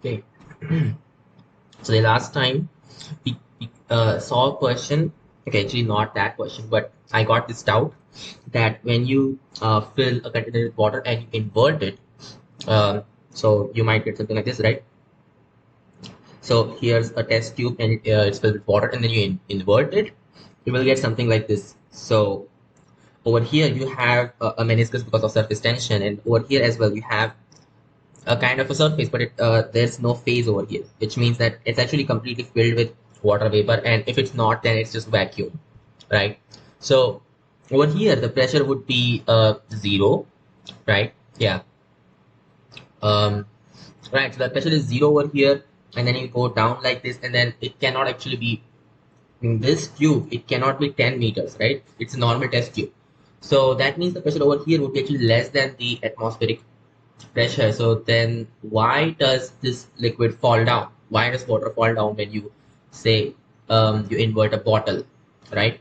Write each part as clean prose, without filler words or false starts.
Okay. So the last time we saw a question, okay, actually not that question, but I got this doubt that when you fill a container with water and you invert it, so you might get something like this, right? So here's a test tube and it's filled with water, and then you invert it, you will get something like this. So over here you have a meniscus because of surface tension, and over here as well you have a kind of a surface, but there's no phase over here, which means that it's actually completely filled with water vapor, and if it's not, then it's just vacuum, right? So over here the pressure would be zero, right? Yeah. um, right, so the pressure is zero over here, and then you go down like this, and then it cannot actually be in this tube, it cannot be 10 meters, right? It's a normal test tube. So that means the pressure over here would be actually less than the atmospheric pressure. So then why does this liquid fall down? Why does water fall down when you say you invert a bottle, right?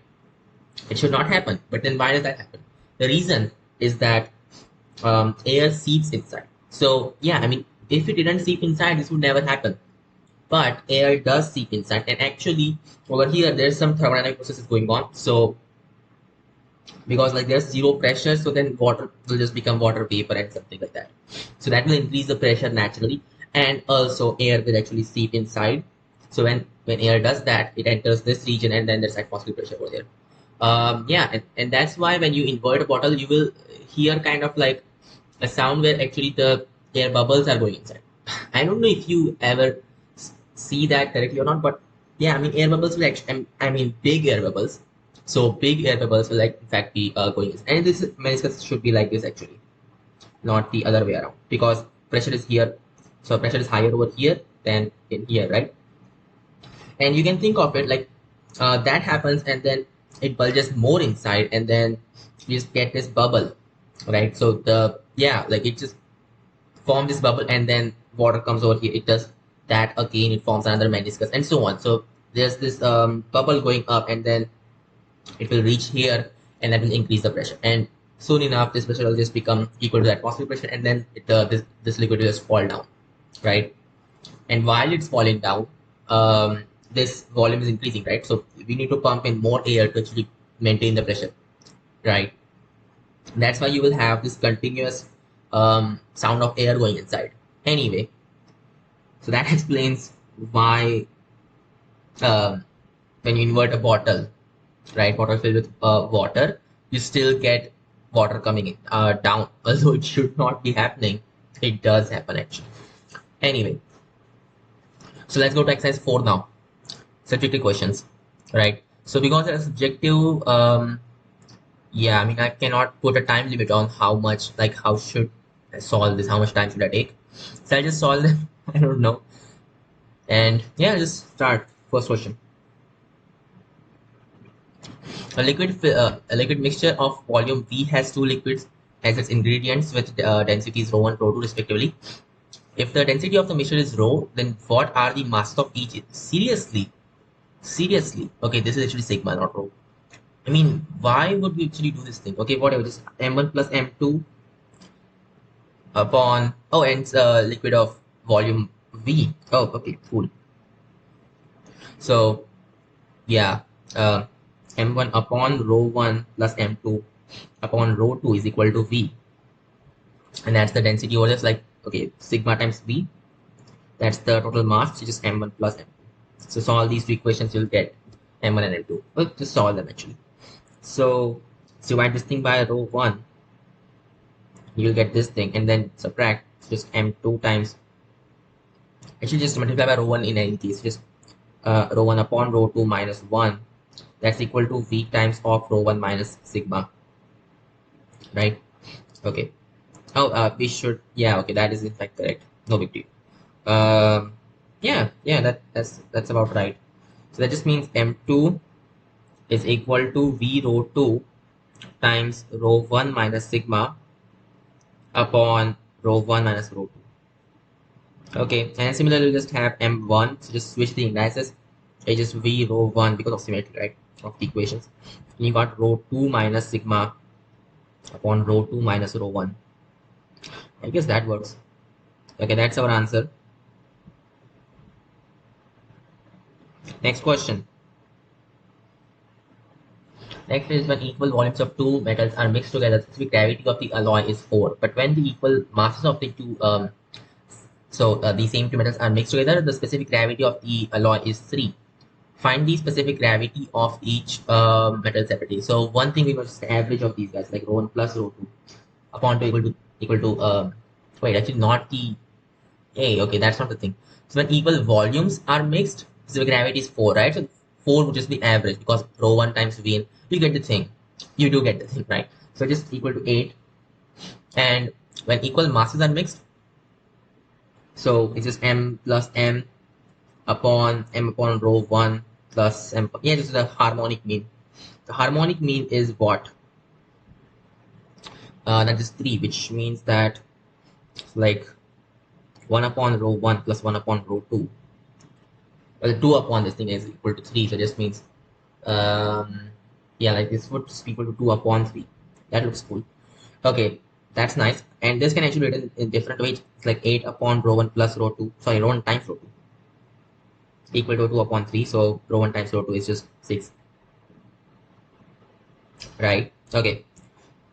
It should not happen. But then why does that happen? The reason is that air seeps inside. So yeah, I mean, if it didn't seep inside, this would never happen. But air does seep inside, and actually over here there's some thermodynamic processes going on. So because like there's zero pressure, so then water will just become water vapor and something like that. So that will increase the pressure naturally, and also air will actually seep inside. So when air does that, it enters this region, and then there's atmospheric pressure over there. Yeah, and that's why when you invert a bottle, you will hear kind of like a sound where actually the air bubbles are going inside. I don't know if you ever see that directly or not, but yeah, I mean air bubbles will actually, I mean big air bubbles. So big air bubbles will like in fact be going inside. And this meniscus should be like this actually, not the other way around, because pressure is here. So pressure is higher over here than in here, right? And you can think of it like that happens, and then it bulges more inside, and then you just get this bubble, right? So the yeah, like it just forms this bubble, and then water comes over here, it does that again, it forms another meniscus and so on. So there's this bubble going up, and then it will reach here, and that will increase the pressure, and soon enough this pressure will just become equal to the atmospheric pressure, and then this liquid will just fall down, right? And while it's falling down, this volume is increasing, right? So we need to pump in more air to actually maintain the pressure, right? That's why you will have this continuous sound of air going inside. Anyway, so that explains why when you invert a bottle, right, bottle filled with water, you still get water coming in, down. Although it should not be happening, it does happen actually. Anyway, so let's go to exercise 4 now. Subjective questions, right? So because it's subjective, yeah, I mean I cannot put a time limit on how much, like how should I solve this, how much time should I take. So I just solve them. I don't know. And yeah, just start. First question. A liquid mixture of volume V has two liquids as its ingredients with densities rho 1, rho 2 respectively. If the density of the mixture is rho, then what are the masses of each? Seriously? Seriously? Okay, this is actually sigma, not rho. I mean, why would we actually do this thing? Okay, whatever, just M1 plus M2 upon, oh, and it's liquid of volume V. Oh, okay, cool. So, yeah, uh, M1 upon rho 1 plus M2 upon rho 2 is equal to V. And that's the density over there. Like, okay, sigma times V. That's the total mass, which is M1 plus M2. So solve these two equations, you'll get M1 and M2. Well, just solve them actually. So divide this thing by rho 1, you'll get this thing, and then subtract just M2 times, actually just multiply by rho 1 in any case, just rho 1 upon rho 2 minus 1, that's equal to V times of rho 1 minus sigma, right? Okay. Oh, we should, yeah, okay, that is in fact correct. No big deal. Yeah, that's about right. So that just means M2 is equal to V rho 2 times rho 1 minus sigma upon rho 1 minus rho 2. Okay, and similarly, we just have M1, so just switch the indices. It's just V rho 1 because of symmetry, right, of the equations. And you got rho 2 minus sigma upon rho 2 minus rho 1. I guess that works. Okay, that's our answer. Next question. Next is when equal volumes of two metals are mixed together, the specific gravity of the alloy is 4. But when the equal masses of the two, the same two metals are mixed together, the specific gravity of the alloy is 3. Find the specific gravity of each metal separately. So one thing we must average of these guys, like rho 1 plus rho 2 upon 2 equal to wait, actually not the A. Okay, that's not the thing. So when equal volumes are mixed, specific gravity is 4, right? So 4 would just be average because rho 1 times Vn, you get the thing. You do get the thing, right? So just equal to 8. And when equal masses are mixed, so it's just m plus m upon rho 1 plus m. Yeah, this is the harmonic mean. The harmonic mean is what? That is 3, which means that it's like 1 upon rho 1 plus 1 upon rho 2. Well, 2 upon this thing is equal to 3, so just means, um, yeah, like this would be equal to 2 upon 3. That looks cool. Okay, that's nice. And this can actually be written in different ways. It's like 8 upon rho 1 plus rho 2. Sorry, rho 1 times rho 2 equal to 2 upon 3. So rho 1 times rho 2 is just 6, right? Okay.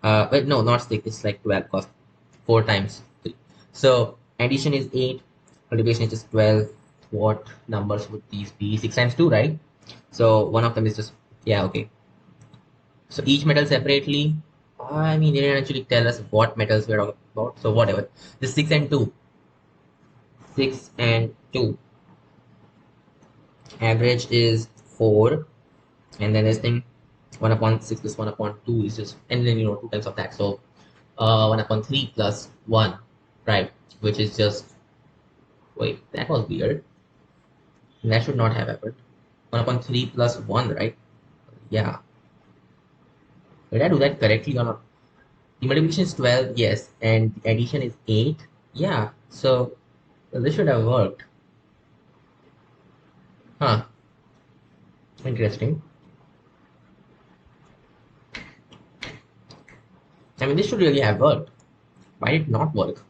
But no, not 6. It's like 12 because 4 times 3. So addition is 8. Multiplication is just 12. What numbers would these be? 6 times 2, right? So one of them is just, yeah, okay. So each metal separately, I mean, they didn't actually tell us what metals we're talking about. So whatever. This 6 and 2. 6 and 2. Average is 4. And then this thing, 1 upon 6 plus 1 upon 2 is just, and then, 2 times of that. So 1 upon 3 plus 1, right? Which is just, wait, that was weird. That should not have happened. 1 upon 3 plus 1, right? Yeah. Did I do that correctly or not? The multiplication is 12, yes, and the addition is 8. Yeah, so this should have worked. Huh, interesting. I mean, this should really have worked. Why did it not work?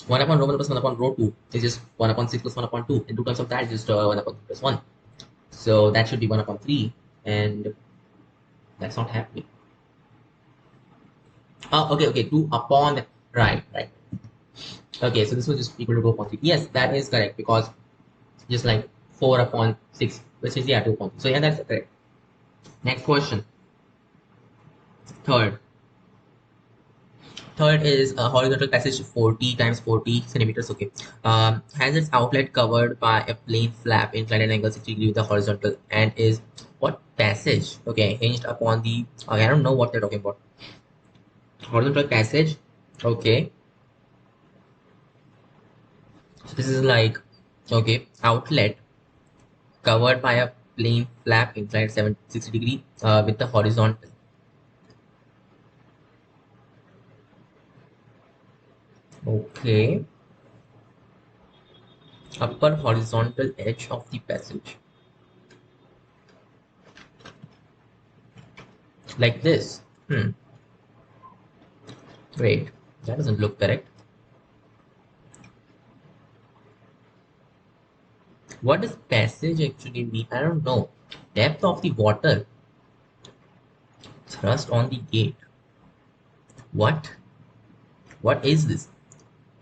1 upon rho 1 plus 1 upon rho 2 is just 1 upon 6 plus 1 upon 2. And 2 terms of that is just 1 upon 3 plus 1. So that should be 1 upon 3. And that's not happening. Oh, okay, 2 upon, right. Okay, so this was just equal to 2 upon 3. Yes, that is correct because just like 4 upon 6, which is, yeah, 2 upon 3. So yeah, that's correct. Next question. Third. Third is a horizontal passage 40 times 40 centimeters. Okay. Has its outlet covered by a plain flap inclined at an angle 60 degrees with the horizontal and is what passage? Okay, hinged upon the. Okay, I don't know what they're talking about. Horizontal passage. Okay. So this is like, okay, outlet covered by a plain flap inclined 60 degree with the horizontal. Okay. Upper horizontal edge of the passage. Like this. Wait, that doesn't look correct. What does passage actually mean? I don't know. Depth of the water. Thrust on the gate. What? What is this?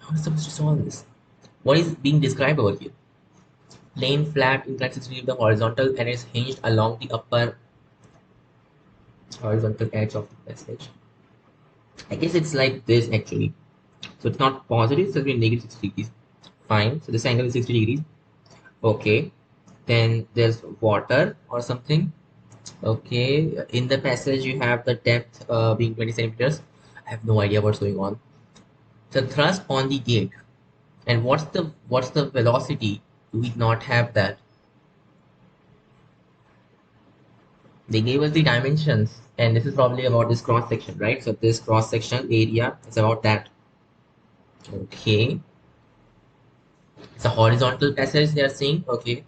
How is supposed to solve this? What is being described over here? Plain flat inclined 60 degrees the horizontal and is hinged along the upper horizontal edge of the passage. I guess it's like this actually. So it's not positive, so it's going negative 60 degrees. Fine. So this angle is 60 degrees. Okay. Then there's water or something. Okay, in the passage you have the depth being 20 centimeters. I have no idea what's going on. The thrust on the gate, and what's the velocity? Do we not have that? They gave us the dimensions, and this is probably about this cross section, right? So this cross section area is about that. Okay, it's a horizontal passage they are saying. Okay,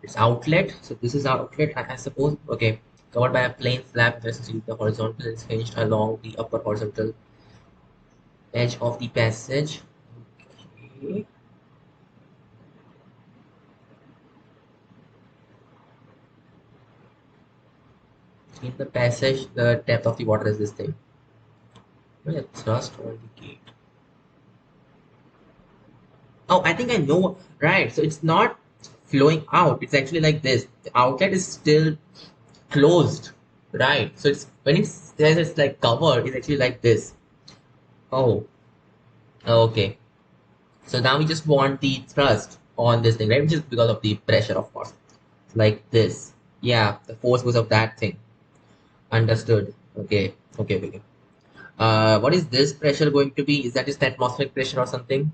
it's outlet. So this is outlet, I suppose. Okay, covered by a plain flap. Just see the horizontal is hinged along the upper horizontal edge of the passage. Okay. In the passage, the depth of the water is this thing. Well, thrust on the gate. Oh, I think I know. Right. So it's not flowing out. It's actually like this. The outlet is still closed. Right. So it's when it says it's like covered, it's actually like this. Oh, okay. So now we just want the thrust on this thing, right? Which is because of the pressure, of course. Like this. Yeah, the force was of that thing. Understood. Okay. Okay. Okay. What is this pressure going to be? Is that just atmospheric pressure or something?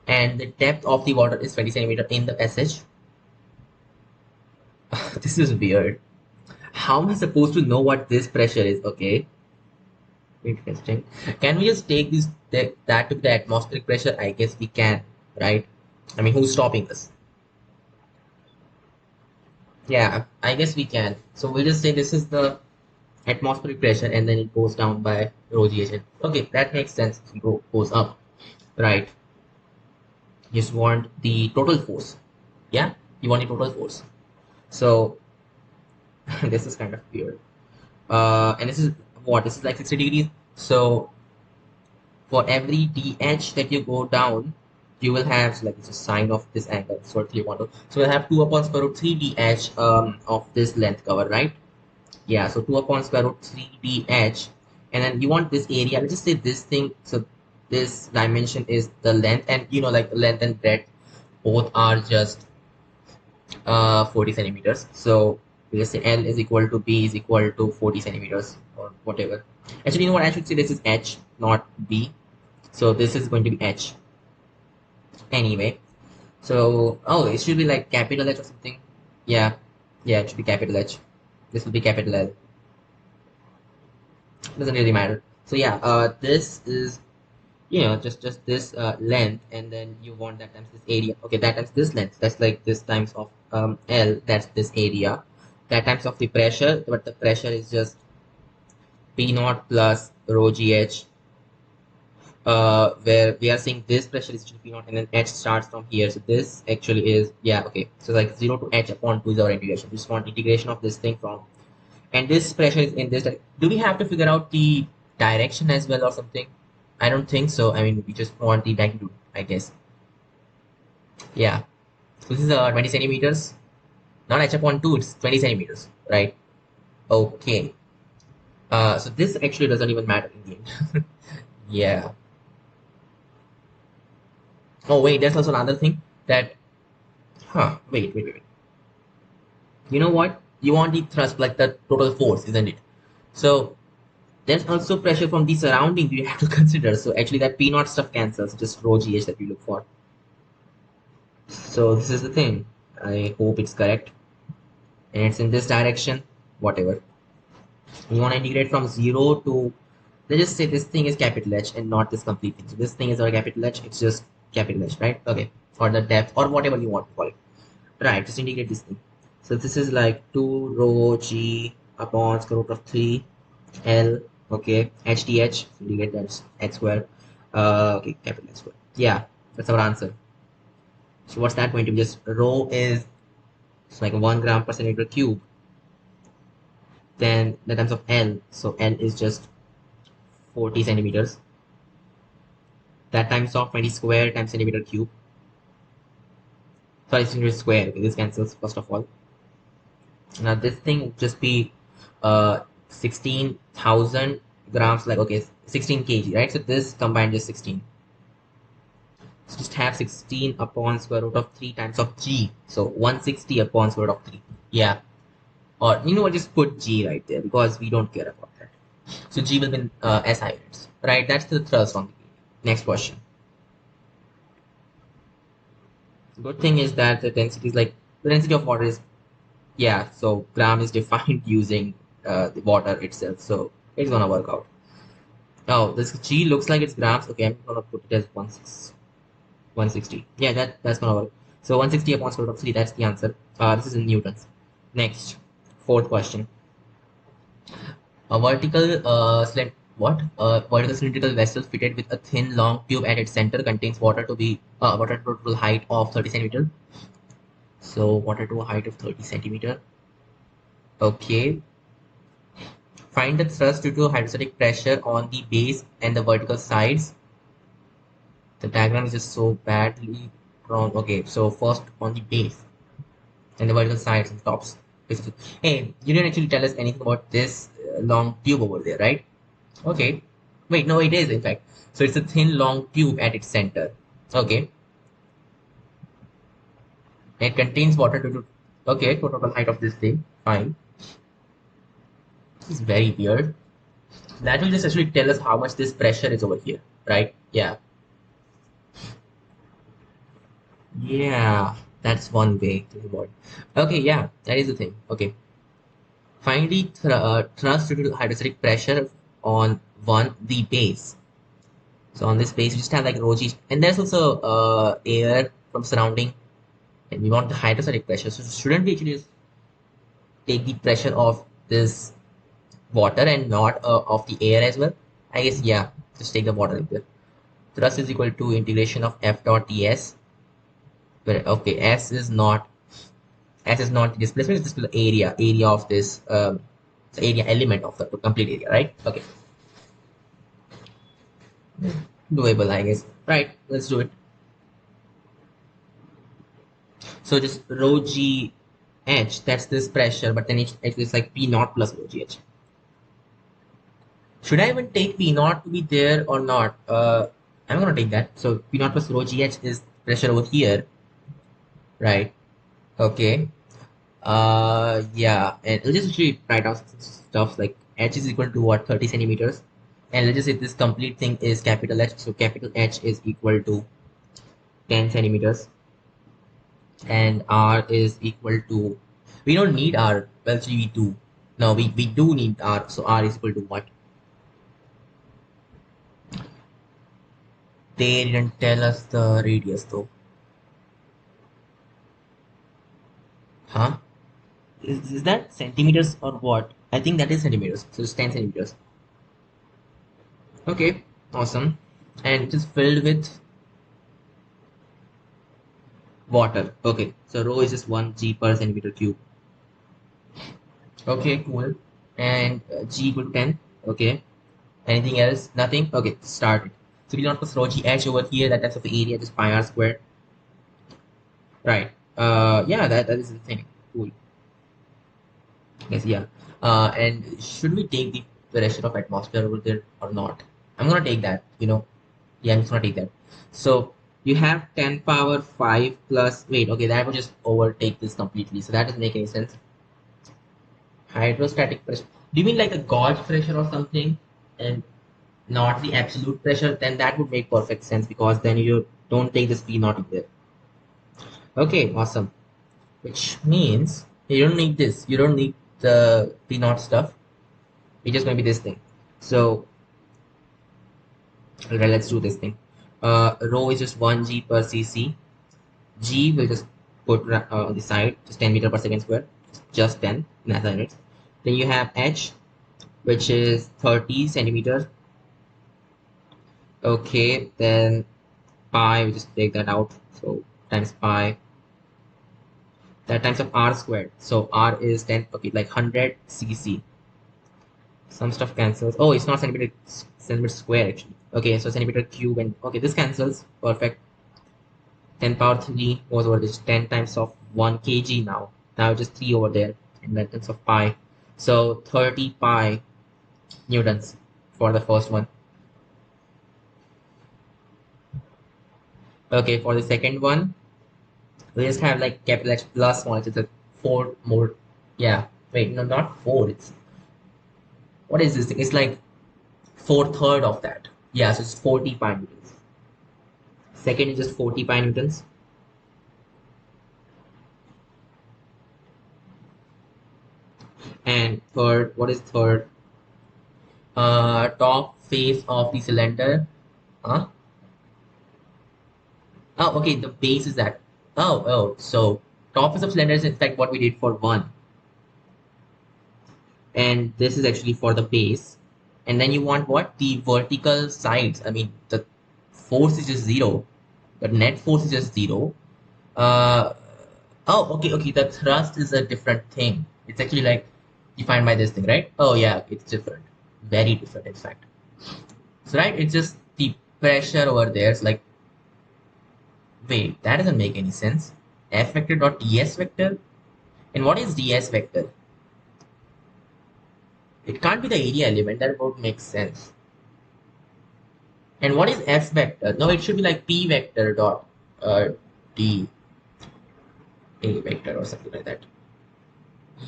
And the depth of the water is 20 centimeter in the passage. This is weird. How am I supposed to know what this pressure is? Okay, interesting. Can we just take this that to the atmospheric pressure? I guess we can, right? I mean, who's stopping us? Yeah, I guess we can. So we'll just say this is the atmospheric pressure, and then it goes down by rho gh. Okay, that makes sense. Goes up, right? You just want the total force. Yeah, you want the total force. So this is kind of weird. And this is what? This is like 60 degrees. So for every dh that you go down, you will have, so like it's a sine of this angle. So you want to, so we'll have 2 upon square root 3 dh of this length cover, right? Yeah, so 2 upon square root 3 dh, and then you want this area. Let's just say this thing. So this dimension is the length, and like length and breadth both are just 40 centimeters. So we just say L is equal to B is equal to 40 centimeters or whatever. Actually, you know what? I should say this is H, not B. So this is going to be H anyway. So, oh, it should be like capital H or something. Yeah, yeah, it should be capital H. This will be capital L. Doesn't really matter. So yeah, this is just this length, and then you want that times this area. Okay, that times this length, that's like this times of L, that's this area, that times of the pressure, but the pressure is just P naught plus rho gh, where we are saying this pressure is P naught, and then h starts from here. So this actually is, yeah, okay, so like 0 to h upon 2 is our integration. We just want integration of this thing from, and this pressure is in this. Do we have to figure out the direction as well or something? I don't think so. I mean, we just want the magnitude, I guess. Yeah. So this is 20 centimeters. Not h upon 2, it's 20 centimeters, right? Okay. So this actually doesn't even matter in the end. Yeah. Oh, wait, there's also another thing that, wait. You know what? You want the thrust, like the total force, isn't it? So there's also pressure from the surrounding you have to consider. So actually that P naught stuff cancels, just rho gh that we look for. So this is the thing. I hope it's correct. And it's in this direction, whatever. You want to integrate from 0 to, let's just say this thing is capital H and not this complete thing. So this thing is our capital H, it's just capital H, right? Okay, for the depth or whatever you want to call it. Right, just integrate this thing. So this is like 2 rho g upon square root of 3 L, okay, HDH, so integrate that H square, okay, capital H square. Yeah, that's our answer. So what's that going to be? Just rho is, it's like 1 gram per centimeter cube. Then the times of L, so L is just 40 centimeters. That times of 20 square times centimeter cube. Sorry, centimeter square. Okay, this cancels first of all. Now this thing would just be 16,000 grams, like, okay, 16 kg, right? So this combined is 16. So just have 16 upon square root of 3 times of g. So 160 upon square root of 3. Yeah. Or you know what, just put g right there because we don't care about that. So g will be SI units, right? That's the thrust on the gauge. Next question. Good thing is that the density is like, the density of water is, yeah, so gram is defined using the water itself, so it's gonna work out. Oh, this g looks like it's grams. Okay, I'm gonna put it as 160. Yeah, that's gonna work. So 160 upon square root of 3, that's the answer. This is in newtons. Next, fourth question. A vertical vertical cylindrical vessel fitted with a thin long tube at its center contains water to a total height of 30 centimeter. So water to a height of 30 centimeter. Okay. Find the thrust due to hydrostatic pressure on the base and the vertical sides. The diagram is just so badly drawn. Okay, so first on the base and the vertical sides and tops. Hey, you didn't actually tell us anything about this long tube over there, right? Okay. Wait, no, it is in fact. So it's a thin, long tube at its center. Okay. It contains water due to. Okay, total height of this thing. Fine. This is very weird. That will just actually tell us how much this pressure is over here, right? Yeah. Yeah, that's one way to avoid. Okay, yeah, that is the thing. Okay. Find the thrust due to hydrostatic pressure on the base. So on this base, we just have like rho g, and there's also air from surrounding, and we want the hydrostatic pressure. So shouldn't we actually just take the pressure of this water and not of the air as well? I guess yeah, just take the water like that. Thrust is equal to integration of F dot ds, where okay, S is not the displacement, it's just the area of this the area element of the complete area, right? Okay, doable, I guess. Right, let's do it. So just rho g h, that's this pressure, but then it's like P naught plus rho g h. Should I even take P naught to be there or not? I'm gonna take that. So P naught plus rho g h is pressure over here, right? Okay. Yeah, and let's just actually write out some stuff like h is equal to what, 30 centimeters, and let's just say this complete thing is capital H, so capital H is equal to 10 centimeters, and R is equal to, we don't need R, well actually we do, no we do need R, so R is equal to what? They didn't tell us the radius though. Huh? Is that centimeters or what? I think that is centimeters, so it's 10 centimeters. Okay, awesome. And it is filled with water. Okay, so rho is just 1 g per centimeter cube. Okay, cool. And g equal to 10. Okay. Anything else? Nothing? Okay, start it. So we want to throw g h over here, that types of area, just pi r squared. Right. Yeah, that is the thing. Cool. Yes, yeah. And should we take the pressure of atmosphere over there or not? I'm gonna take that, you know. Yeah, I'm just gonna take that. So you have 10 power 5 plus, wait, okay, that would just overtake this completely. So that doesn't make any sense. Hydrostatic pressure. Do you mean like a gauge pressure or something and not the absolute pressure? Then that would make perfect sense because then you don't take this P naught in there. Okay, awesome. Which means you don't need this. You don't need the P naught stuff. It's just going to be this thing. So alright, let's do this thing. Rho is just 1 g per cc. G will just put on the side, just 10 meter per second square, just 10 NASA units. Then you have h, which is 30 centimeters. Okay, then pi, we just take that out. So times pi, that times of r squared. So r is 10, okay, like 100 cc. Some stuff cancels. Oh, it's not centimeter square actually. Okay, so centimeter cube, and okay, this cancels. Perfect. 10 power 3 goes over this, 10 times of 1 kg now. Now just 3 over there, and then times of pi. So 30 pi newtons for the first one. Okay, for the second one, we just have like capital H plus one. It's a 4 more. Yeah, wait, no, not 4. It's, what is this thing? It's like 4/3 of that. Yeah, so it's 40 pi newtons. Second is just 40 pi newtons. And third, what is third? Top face of the cylinder. Huh? Oh, okay, the base is that. So top face of cylinder is in fact what we did for one. And this is actually for the base. And then you want what? The vertical sides. I mean, the force is just zero. The net force is just zero. Uh, oh, okay. The thrust is a different thing. It's actually like defined by this thing, right? Oh yeah, it's different, very different in fact. So right, it's just the pressure over there. It's like, wait, that doesn't make any sense. F vector dot ds vector, and what is ds vector? It can't be the area element. That would make sense. And what is f vector? No, it should be like p vector dot d a vector or something like that.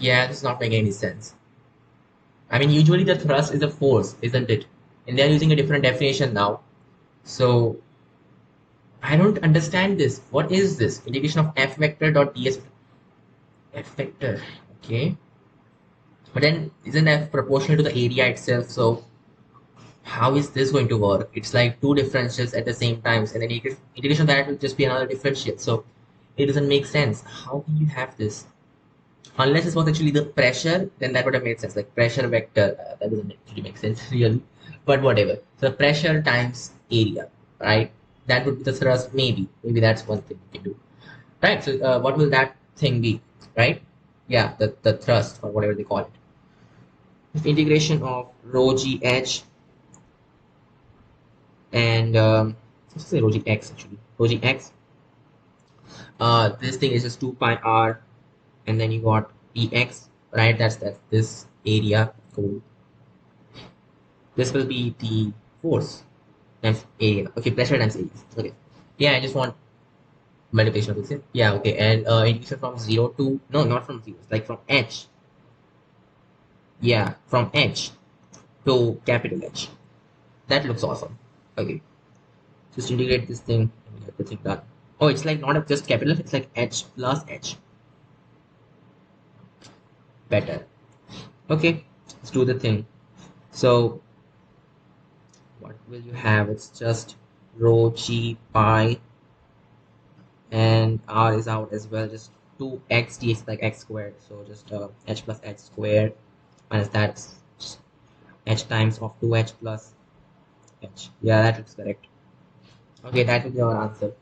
Yeah, this is not making any sense. I mean, usually the thrust is a force, isn't it? And they're using a different definition now. So I don't understand this. What is this? Integration of f vector dot ds f vector. Okay. But then isn't f proportional to the area itself? So how is this going to work? It's like two differentials at the same times, and then integration of that will just be another differential. So it doesn't make sense. How can you have this? Unless this was actually the pressure, then that would have made sense. Like pressure vector, that doesn't actually make sense really. But whatever. So pressure times area, right? That would be the thrust. Maybe that's one thing we can do, right? So what will that thing be, right? Yeah, the thrust or whatever they call it. If integration of rho g h and let's say rho g x actually, rho g x. This thing is just 2 pi r, and then you got dx, right? That's this area. Cool. This will be the force times area. Okay, pressure times area. Okay. Yeah, I just want multiplication of this. Yeah, okay. And integration from 0 to, no, not from 0. It's like from h. Yeah, from h to capital H. That looks awesome. Okay. Just integrate this thing and get the thing done. Oh, it's like not just capital, it's like h plus h. Better. Okay, let's do the thing. So what will you have? It's just rho g pi, and r is out as well, just 2x dx like x squared, so just h plus h squared minus that's h times of 2h plus h. Yeah, that looks correct. Okay, that will be our answer,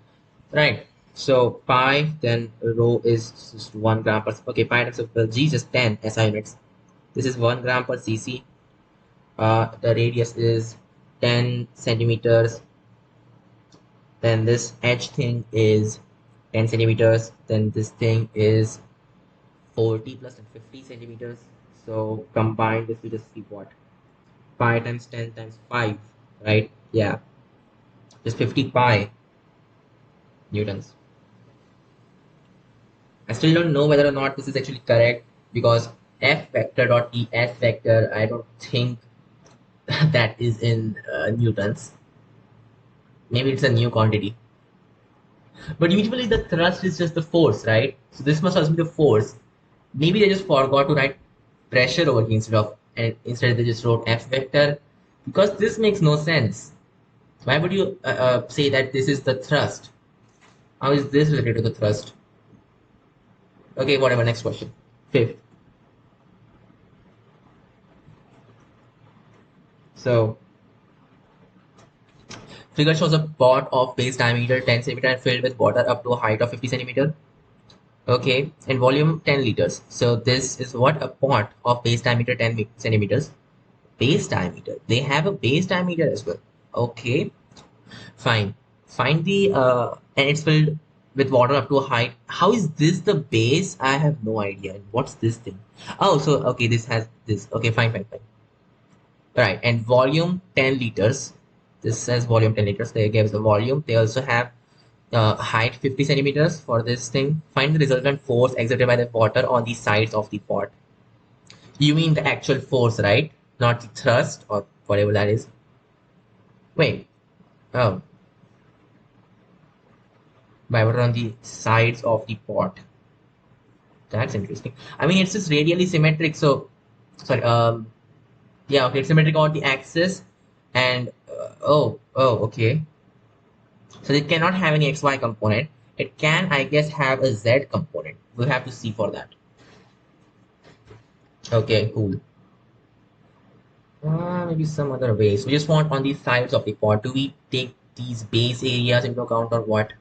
right? So pi, then rho is just 1 gram per, okay, pi times of g is just 10 SI units. This is 1 gram per cc. The radius is 10 centimeters. Then this h thing is 10 centimeters. Then this thing is 40 plus and 50 centimeters. So combined, this will just be what? Pi times 10 times 5, right? Yeah, just 50 pi newtons. I still don't know whether or not this is actually correct, because f vector dot e s vector, I don't think that is in newtons. Maybe it's a new quantity. But usually the thrust is just the force, right? So this must also be the force. Maybe they just forgot to write pressure over here instead of, and instead they just wrote f vector, because this makes no sense. Why would you say that this is the thrust? How is this related to the thrust? Okay, whatever. Next question. Fifth. So figure shows a pot of base diameter 10 centimeter and filled with water up to a height of 50 centimeter. Okay, and volume 10 liters. So this is what? A pot of base diameter 10 centimeters. Base diameter. They have a base diameter as well. Okay, fine. Find the and it's filled with water up to a height. How is this the base? I have no idea. What's this thing? Oh, so okay, this has this. Okay, fine. Right, and volume 10 liters. This says volume 10 liters. They gave the volume. They also have height 50 centimeters for this thing. Find the resultant force exerted by the water on the sides of the pot. You mean the actual force, right? Not the thrust or whatever that is. Wait. Oh, by water on the sides of the pot. That's interesting. I mean, it's just radially symmetric. So, sorry. Yeah. Okay, it's symmetric on the axis, and okay. So it cannot have any XY component. It can, I guess, have a Z component. We'll have to see for that. Okay, cool. Maybe some other ways. We just want on the sides of the pot. Do we take these base areas into account or what?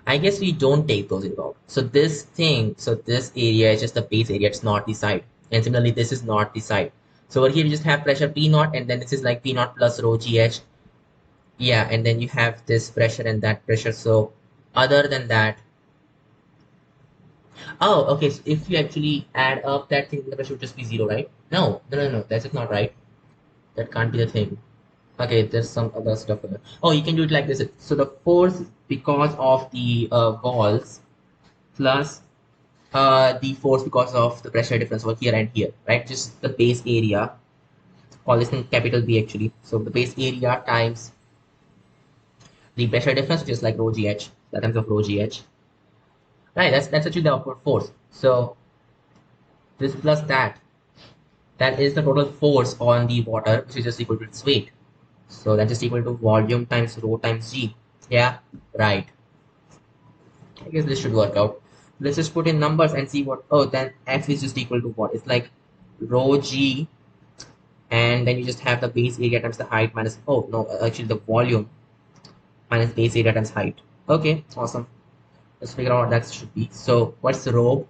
I guess we don't take those into account. So this thing, so this area is just the base area. It's not the side. And similarly, this is not the side. So over here you just have pressure P naught, and then this is like P naught plus rho GH. Yeah, and then you have this pressure and that pressure. So other than that, oh, okay. So if you actually add up that thing, the pressure would just be zero, right? No, no, no, no. That's just not right. That can't be the thing. Okay, there's some other stuff here. Oh, you can do it like this. So the force because of the walls plus the force because of the pressure difference over here and here, right? Just the base area. Call this thing capital B actually. So the base area times the pressure difference, which is like rho gh, the times of rho gh. Right, that's actually the upward force. So this plus that is the total force on the water, which is just equal to its weight. So that's just equal to volume times rho times g. Yeah, right. I guess this should work out. Let's just put in numbers and see what. Oh, then x is just equal to what? It's like rho g, and then you just have the base area times the height minus. Oh no, actually the volume minus base area times height. Okay, awesome. Let's figure out what that should be. So what's the rho?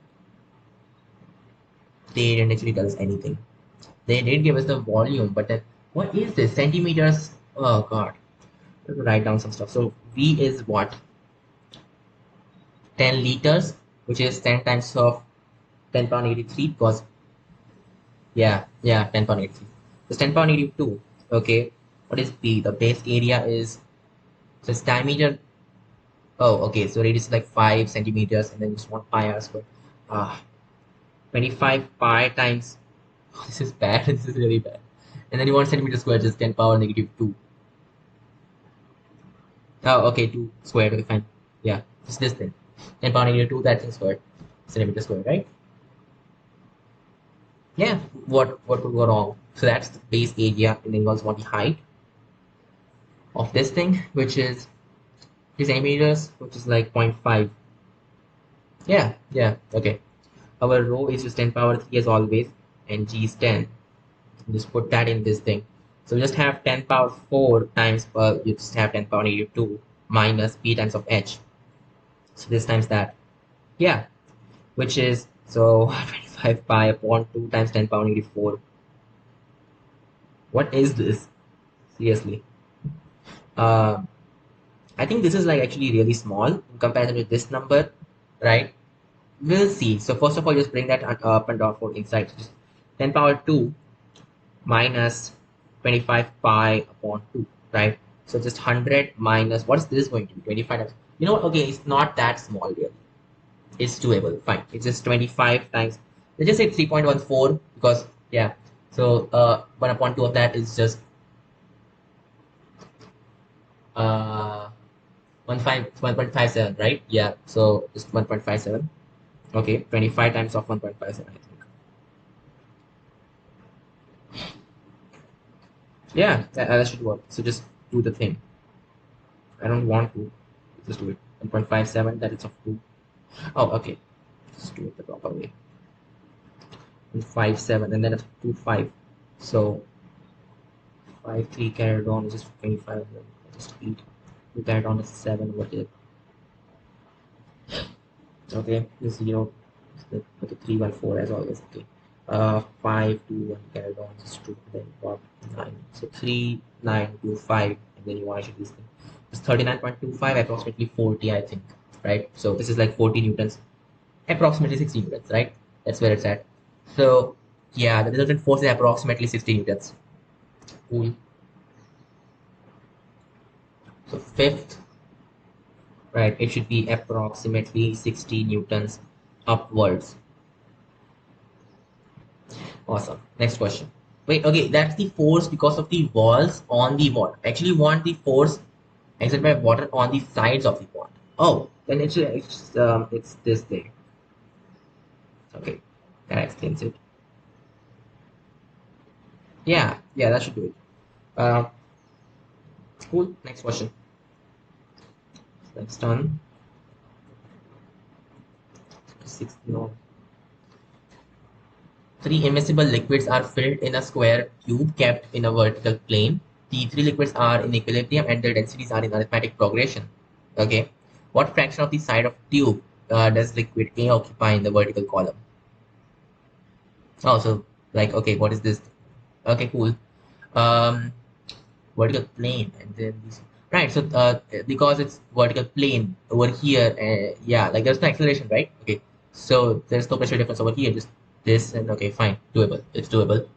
They didn't actually tell us anything. They did give us the volume, but then what is this? Centimeters? Oh god. Let me write down some stuff. So V is what? 10 liters, which is 10 times of 10 pound 83 because yeah, 10 pound 83. It's 10 pound 82. Okay. What is B? The base area is so it's diameter. Oh, okay. So radius is like 5 centimeters and then just 1 pi r square. Ah, 25 pi times. Oh, this is bad. This is really bad. And then you want centimeter square, just 10 power negative 2. Oh, okay, 2 squared. Okay, fine. Yeah, just this thing. 10 power negative 2, that's in squared. Centimeter square, right? Yeah, what could go wrong? So that's the base area, and then you also want the height of this thing, which is 3 centimeters, which is like 0.5. Yeah, okay. Our rho is just 10 power 3 as always, and g is 10. Just put that in this thing. So we just have 10 power 4 times, you just have 10 power negative 2 minus p times of h. So this times that. Yeah, which is, so 25 pi upon 2 times 10 power negative 4. What is this? Seriously. Uh, I think this is like actually really small in comparison with this number, right? We'll see. So first of all, just bring that up and down for inside. So just 10 power 2 minus 25 pi upon 2, right? So just 100 minus, what's this going to be? 25 times. You know what? Okay, it's not that small really. It's doable. Fine. It's just 25 times. Let's just say 3.14 because, yeah. So 1 upon 2 of that is just 1.57, right? Yeah. So just 1.57. Okay. 25 times of 1.57, I think. Yeah, that should work. So just do the thing. I don't want to. Just do it. 1.57, that is of 2. Oh, okay. Just do it the proper way. 1.57, and then it's 2.5. So 5, 3 carried on is just 25, and then just 8. 2 carried on is 7, what is it? Okay, this 0. Okay, 3, 1, 4 as always. Okay. 5, 2, 1 carried on is 2, then 1, 9. So 3, 9, 2, 5, and then you want to this thing. It's 39.25, approximately 40, I think, right? So this is like 40 newtons, approximately 60 newtons, right? That's where it's at. So yeah, the resultant force is approximately 60 newtons. Cool. So fifth, right, it should be approximately 60 newtons upwards. Awesome. Next question. Wait, okay, that's the force because of the walls on the water. Actually want the force exerted by water on the sides of the pond. Oh, then it's this thing. Okay, that explains it. Yeah, that should do it. Cool. Next question. That's done. Six, no. 3 immiscible liquids are filled in a square tube kept in a vertical plane. The 3 liquids are in equilibrium and their densities are in arithmetic progression. Okay. What fraction of the side of tube does liquid A occupy in the vertical column? Oh, so like, okay, what is this? Okay, cool. Um, Vertical plane, and then this, right? So because it's vertical plane over here, yeah, like there's no acceleration, right? Okay, so there's no pressure difference over here. Just this, and okay, fine, doable. It's doable,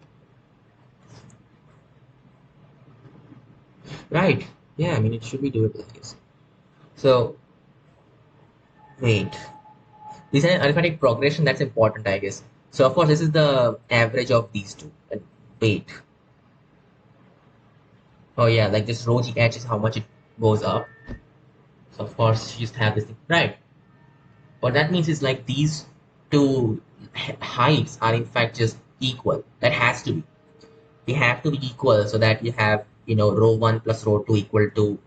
right? Yeah, I mean it should be doable, I guess. So wait, this is an arithmetic progression that's important, I guess. So of course, this is the average of these two. And wait, oh yeah, like this rho g h is how much it goes up. So of course, you just have this thing, right? What that means is like these two heights are in fact just equal. That has to be. They have to be equal so that you have, rho 1 plus rho 2 equal to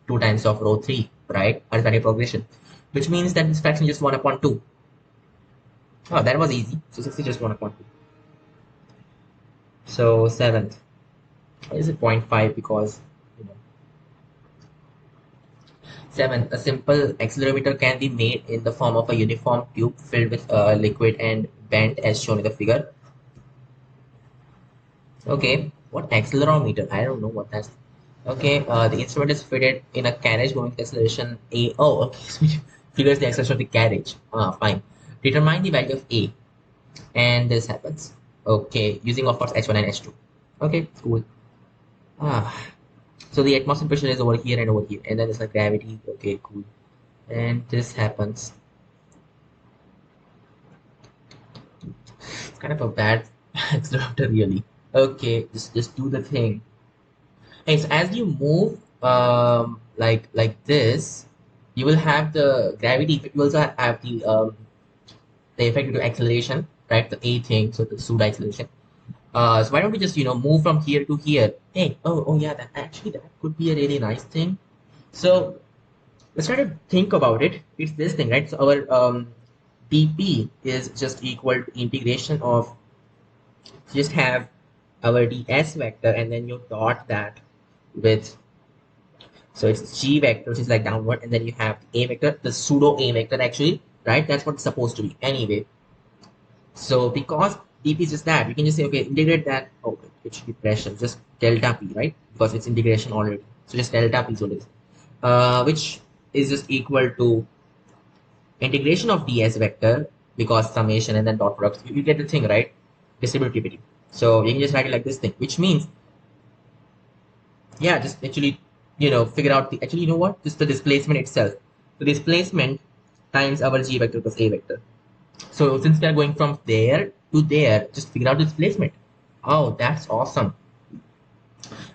2 times of rho 3, right? Arithmetic progression. Which means that this fraction is just 1 upon 2. Oh, that was easy. So 6 is just 1 upon 2. So seventh. Why is it 0.5? Because, you know, seventh, a simple accelerometer can be made in the form of a uniform tube filled with liquid and bent as shown in the figure. Okay, what accelerometer? I don't know what that's. Okay, the instrument is fitted in a carriage going with acceleration A. Oh, okay, so it figures the acceleration of the carriage. Ah, fine. Determine the value of A, and this happens. Okay, using of course H1 and H2. Okay, cool. Ah, so the atmospheric pressure is over here and over here, and then it's like gravity. Okay, cool. And this happens. It's kind of a bad accelerometer, really. Okay, just do the thing. Okay, so as you move like this, you will have the gravity effect. You also have the effect due to acceleration, right? The A thing, so the pseudo acceleration. So why don't we just move from here to here? Hey, oh yeah, that could be a really nice thing. So let's try to think about it. It's this thing, right? So our dp is just equal to integration of, just have our ds vector and then you dot that with, so it's g vector, which is like downward, and then you have a vector, the pseudo a vector actually, right? That's what it's supposed to be anyway. So because dp is just that, we can just say, okay, integrate that. Oh, it should be pressure, just delta p, right? Because it's integration already. So just delta p is what it is, which is just equal to integration of ds vector, because summation and then dot product. You get the thing, right? Distributivity. So you can just write it like this thing, which means, yeah, just actually figure out the, actually, you know what, just the displacement itself, the displacement times our g vector plus a vector. So since we are going from there to there, just figure out the displacement. Oh, that's awesome.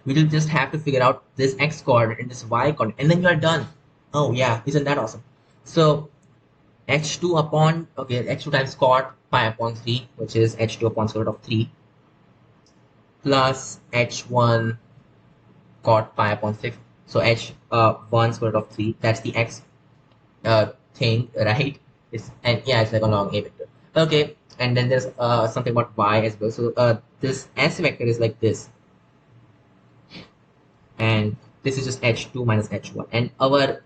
We will just have to figure out this x coordinate and this y coordinate, and then you are done. Oh yeah, isn't that awesome? So h2 upon, okay, h2 times cot pi upon 3, which is h2 upon square root of 3, plus h1 cot pi upon 6. So h1 square root of 3, that's the x thing, right? It's, and yeah, it's like a long a vector. Okay, and then there's something about y as well. So this s vector is like this, and this is just h2 minus h1. And our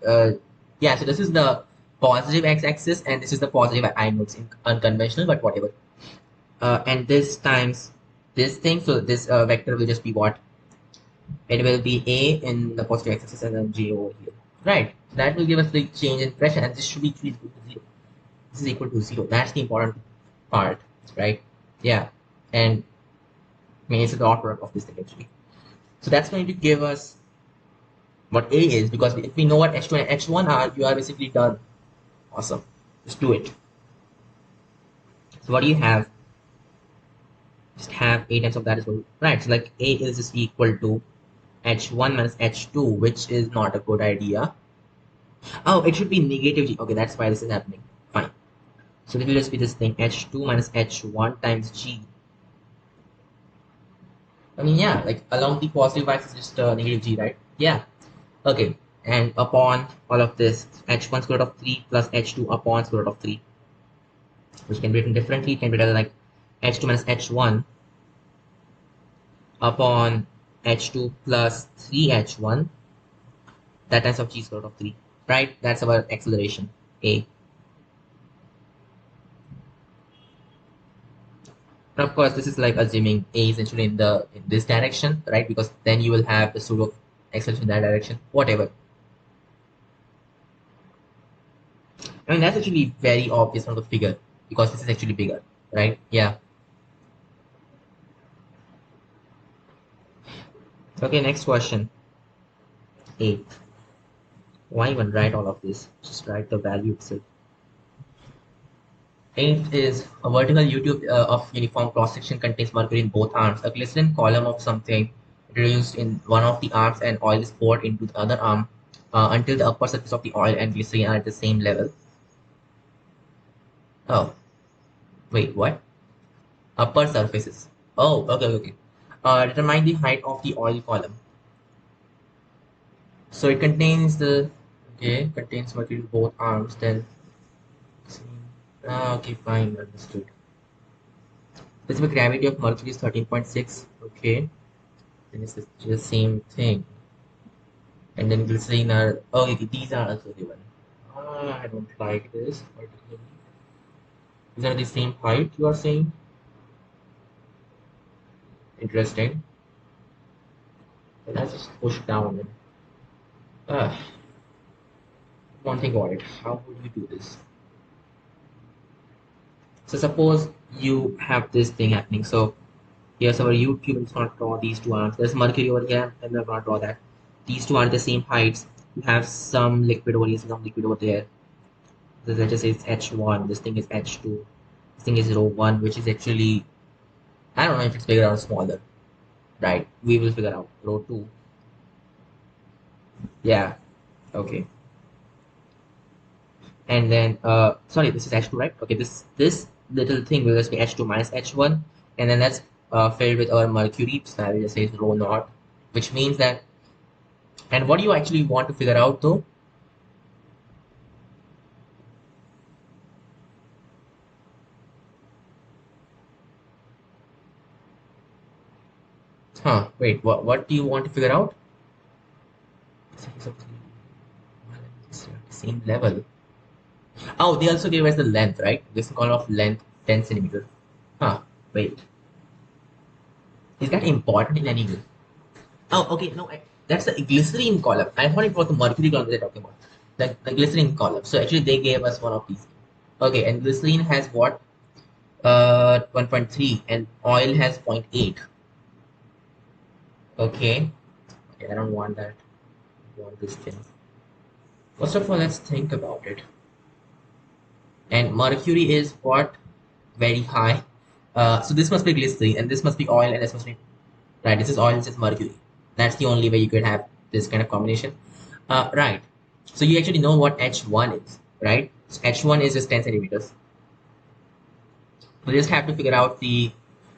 yeah, so this is the positive x-axis, and this is the positive. I know it's unconventional, but whatever. And this times this thing. So this vector will just be what? It will be a in the positive x-axis and then j over here. Right. That will give us the change in pressure, and this should be equal to 0. This is equal to 0. That's the important part, right? Yeah. And I mean, it's the dot product of this thing actually. So that's going to give us what A is, because if we know what H2 and H1 are, you are basically done. Awesome. Just do it. So what do you have? Just have A times of that as well. Right. So like A is just equal to H1 minus H2, which is not a good idea. Oh, it should be negative G. Okay, that's why this is happening. Fine. So it will just be this thing, H2 minus H1 times G. I mean, yeah, like along the positive axis, just negative G, right? Yeah. Okay. And upon all of this, H1 square root of 3 plus H2 upon square root of 3, which can be written differently. It can be written like H2 minus H1 upon H2 plus 3H1, that times of G square root of 3, right? That's our acceleration, A. Of course, this is like assuming A is actually in this direction, right? Because then you will have the sort of acceleration in that direction, whatever. I mean, that's actually very obvious from the figure because this is actually bigger, right? Yeah. Okay, next question. 8. Why even write all of this? Just write the value itself. 8 is a vertical YouTube of uniform cross-section contains mercury in both arms. A glycerin column of something introduced in one of the arms and oil is poured into the other arm until the upper surface of the oil and glycerin are at the same level. Oh, wait, what? Upper surfaces. Oh, okay. Determine the height of the oil column. So it contains contains mercury in both arms. Then, okay, fine, understood. Specific gravity of mercury is 13.6. Okay, then it's the same thing. And then glycerin are, oh, okay, these are also given. I don't like this particularly. These are the same height you are saying. Interesting. But let's just push down then. Uh, One thing about it. How would you do this? So suppose you have this thing happening. So here's our YouTube. It's gonna draw these two arms. There's mercury over here, and we're gonna draw that. These two are the same heights. You have some liquid over here, some liquid over there. So let's just say it's H1. This thing is H2. This thing is rho 1, which is actually, I don't know if it's bigger or smaller. Right? We will figure out. Rho 2. Yeah. Okay. And then sorry, this is H2, right? Okay, this little thing will just be H2 minus H1, and then that's filled with our mercury. So I will just say it's rho naught, which means that. And what do you actually want to figure out though? Wait, what do you want to figure out? Same level. Oh, they also gave us the length, right? This is called of length 10 centimeters. Wait. Is that important in any way? Oh, okay. No, that's the glycerine column. I thought it was the mercury column they're talking about. The glycerine column. So actually, they gave us one of these. Okay, and glycerine has what? 1.3, and oil has 0.8. Okay. Okay, I don't want that. I want this thing. First of all, let's think about it. And mercury is what? Very high. So this must be glycerine, and this must be oil, and this must be right. This is oil, this is mercury. That's the only way you could have this kind of combination. Right. So you actually know what H1 is, right? So H1 is just 10 centimeters. You just have to figure out the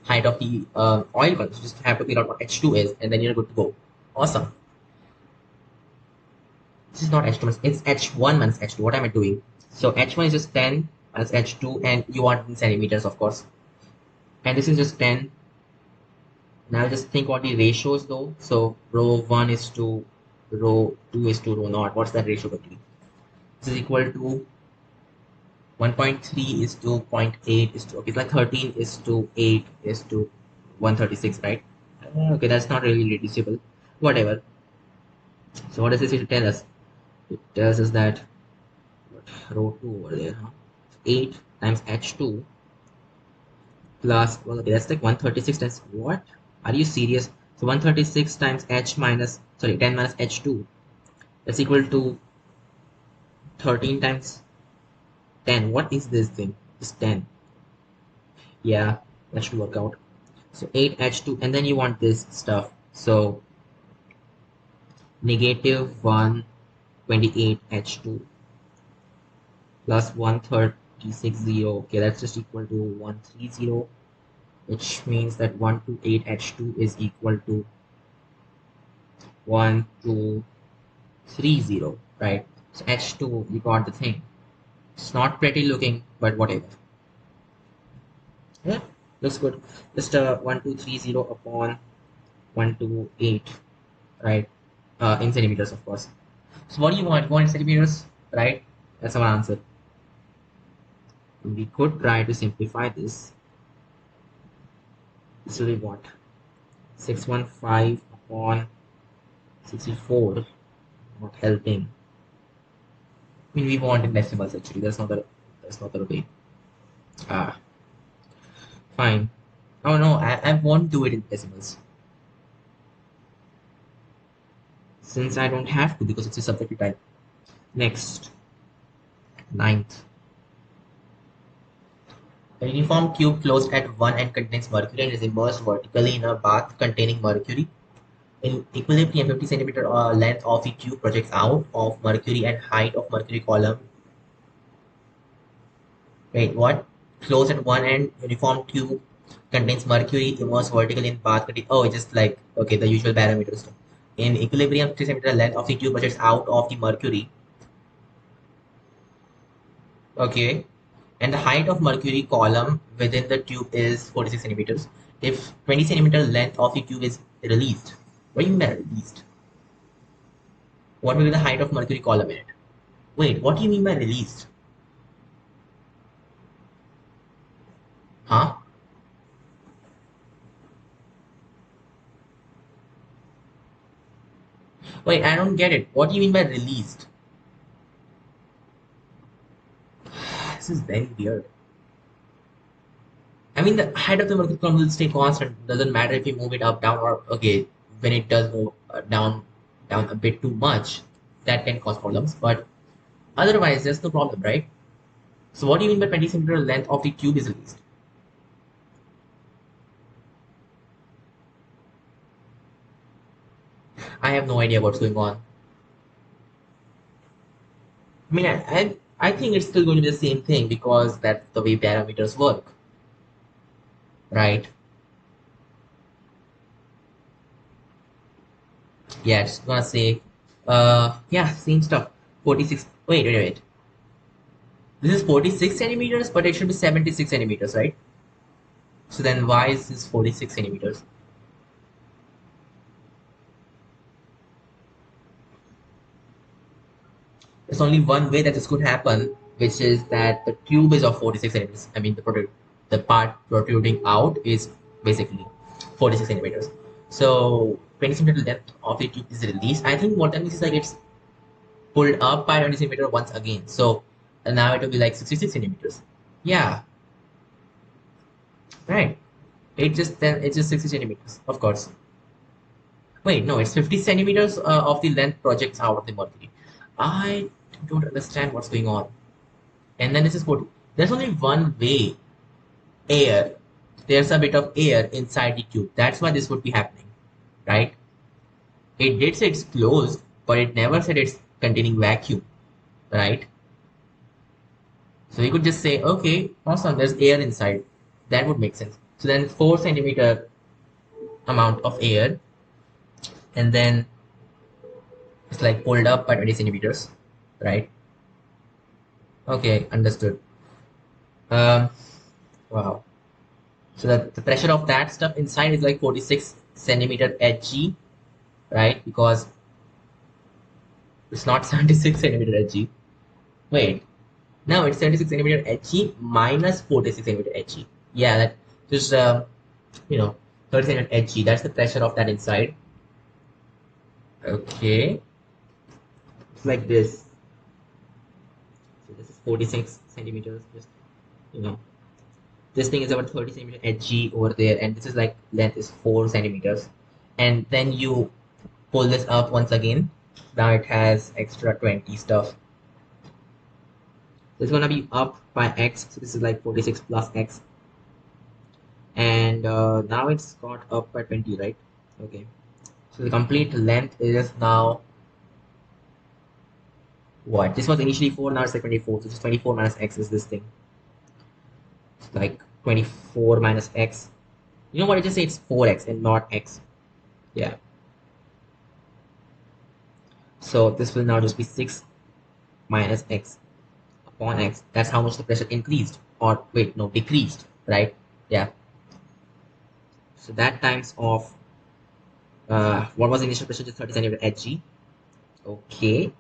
height of the oil column. So just have to figure out what H2 is, and then you're good to go. Awesome. This is not H2, it's H1 minus H2. What am I doing? So H1 is just 10 minus H2, and you want in centimeters, of course. And this is just 10. Now just think what the ratios though. So rho 1 is to rho 2 is to rho naught. What's that ratio going to be? This is equal to 1.3 is to 0.8 is to, okay, it's like 13 is to 8 is to 136, right? Okay, that's not really reducible. Whatever. So what does this tell us? It tells us that rho 2 over there, huh? 8 times H2 plus, well, okay, that's like 136 times what? Are you serious? So 136 times H minus, sorry, 10 minus H2, that's equal to 13 times 10. What is this thing? It's 10. Yeah, that should work out. So 8H2, and then you want this stuff. So negative 128H2 plus 136.0. Okay, that's just equal to 130, which means that 128H2 is equal to 1230, right? So H2, you got the thing. It's not pretty looking, but whatever. Yeah, looks good. Just 1230 upon 128, right? In centimeters, of course. So what do you want? You want in centimeters, right? That's our answer. We could try to simplify this. This will be what? 615 upon 64. Not helping. I mean, we want in decimals actually. That's not the way. Ah, fine. Oh no, I won't do it in decimals. Since I don't have to because it's a subjective type. Next, ninth. A uniform cube closed at one end contains mercury and is immersed vertically in a bath containing mercury. In equilibrium, 50 centimeter length of the tube projects out of mercury and height of mercury column. Wait, what? Closed at one end, uniform tube contains mercury immersed vertically in bath. Oh, it's just like, okay, the usual parameters. In equilibrium, 50 centimeter length of the tube projects out of the mercury. Okay. And the height of mercury column within the tube is 46 centimeters. If 20 centimeter length of the tube is released, what do you mean by released? What will be the height of mercury column in it? Wait, what do you mean by released? Huh? Wait, I don't get it. What do you mean by released? This is very weird. I mean, the height of the mercury column will stay constant. Doesn't matter if you move it up, down, or okay, when it does move down a bit too much, that can cause problems. But otherwise, there's no problem, right? So, what do you mean by 20 centimeter length of the tube is released? I have no idea what's going on. I mean, I think it's still going to be the same thing because that's the way parameters work, right? Yeah, it's gonna say, yeah, same stuff. 46. Wait. This is 46 centimeters, but it should be 76 centimeters, right? So then why is this 46 centimeters? There's only one way that this could happen, which is that the tube is of 46 centimeters. I mean, the part protruding out is basically 46 centimeters. So 20 centimeter length of the tube is released. I think what that means is like it's pulled up by 20 centimeter once again. So now it will be like 66 centimeters. Yeah, right. It's just 60 centimeters, of course. Wait, no, it's 50 centimeters of the length projects out of the mercury. I don't understand what's going on. And then this is 40. There's only one way, air. There's a bit of air inside the tube. That's why this would be happening, right? It did say it's closed, but it never said it's containing vacuum, right? So we could just say, okay, awesome, there's air inside. That would make sense. So then 4 centimeter amount of air, and then it's like pulled up by 20 centimeters, right? Okay, understood. Um, wow. So the pressure of that stuff inside is like 46 centimeter Hg, right? Because it's not 76 centimeter Hg. Wait, no, it's 76 centimeter Hg minus 46 centimeter Hg. Yeah, that just you know 30 centimeter Hg. That's the pressure of that inside. Okay, it's like this. So this is 46 centimeters. Just you know, this thing is about 30 centimeter Hg over there, and this is like length is 4 centimeters. And then you pull this up once again. Now it has extra 20 stuff. It's gonna be up by x, so this is like 46 plus x, and now it's got up by 20, right? Okay, so the complete length is now what? This was initially 4, now it's like 24, so it's 24 minus x is this thing. It's like 24 minus x. You know what? I just say it's 4x and not x. Yeah. So this will now just be 6 minus x upon x. That's how much the pressure increased, or wait, no, decreased, right? Yeah. So that times of what was the initial pressure? Just 30 centimeter Hg. Okay.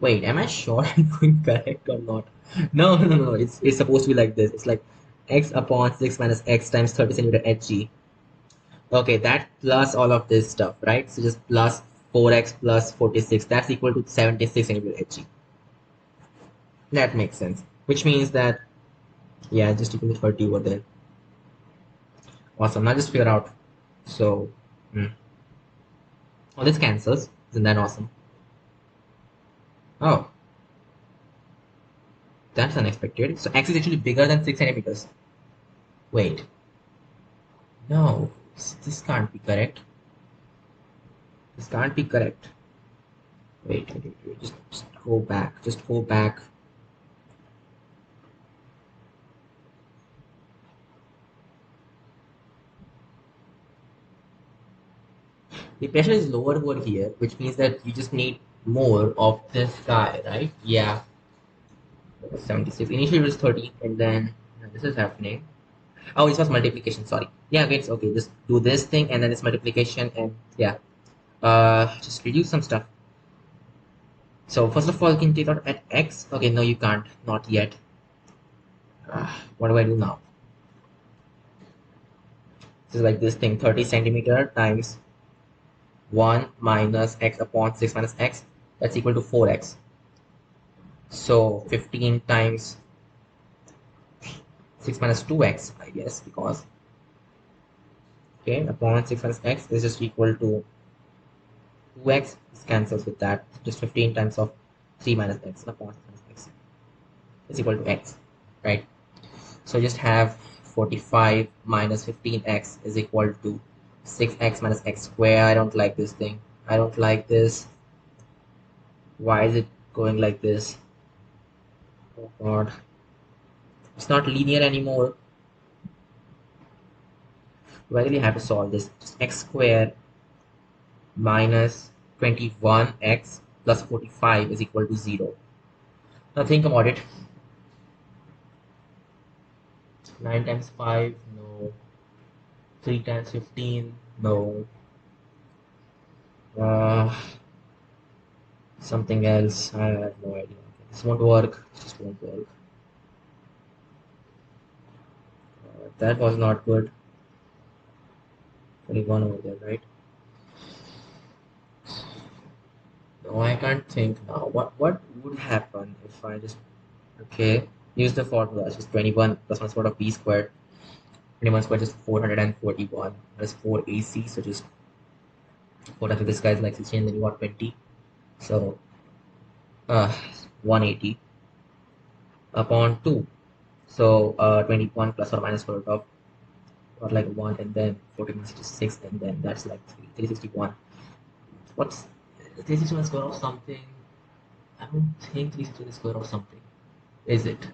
Wait, am I sure I'm going correct or not? No. It's supposed to be like this. It's like x upon 6 minus x times 30 centimeter hg. Okay, that plus all of this stuff, right? So just plus 4x plus 46, that's equal to 76 centimeter hg. That makes sense. Which means that, yeah, just equal to 30 over there. Awesome. Now just figure out. So, oh, this cancels. Isn't that awesome? Oh, that's unexpected. So x is actually bigger than 6 centimeters. Wait. No, this can't be correct. This can't be correct. Wait. Just go back. Just go back. The pressure is lower over here, which means that you just need more of this guy, right? Yeah, 76. Initially it was 30, and then this is happening. Oh, it was multiplication. Sorry. Yeah, okay, it's okay. Just do this thing, and then it's multiplication, and yeah. Just reduce some stuff. So first of all, you can take out at x. Okay, no, you can't. Not yet. What do I do now? This is like this thing: 30 centimeter times 1 minus x upon 6 minus x. That's equal to 4x. So 15 times 6 minus 2x, I guess, because okay, upon 6 minus x is just equal to 2x. This cancels with that. Just 15 times of 3 minus x upon 6 minus x is equal to x, right? So just have 45 minus 15x is equal to 6x minus x square. I don't like this thing. I don't like this. Why is it going like this? Oh god. It's not linear anymore. Do I really have to solve this? Just x square minus 21x plus 45 is equal to 0. Now think about it. 9 times 5, no. 3 times 15, no. Uh, Something else, I have no idea. This won't work, this won't work. That was not good. 21 over there, right? No, I can't think now. What would happen if I just, okay, use the formula. It's just 21 plus 1 squared of b squared. 21 squared is 441. That's 4ac, so just 4 times this guy is like 16, and then you got 20. So, 180 upon 2. So, 21 plus or minus square root of, or like 1, and then 14 is 6, and then that's like 361. What's 361 square of something? I don't think 361 is square of something. Is it?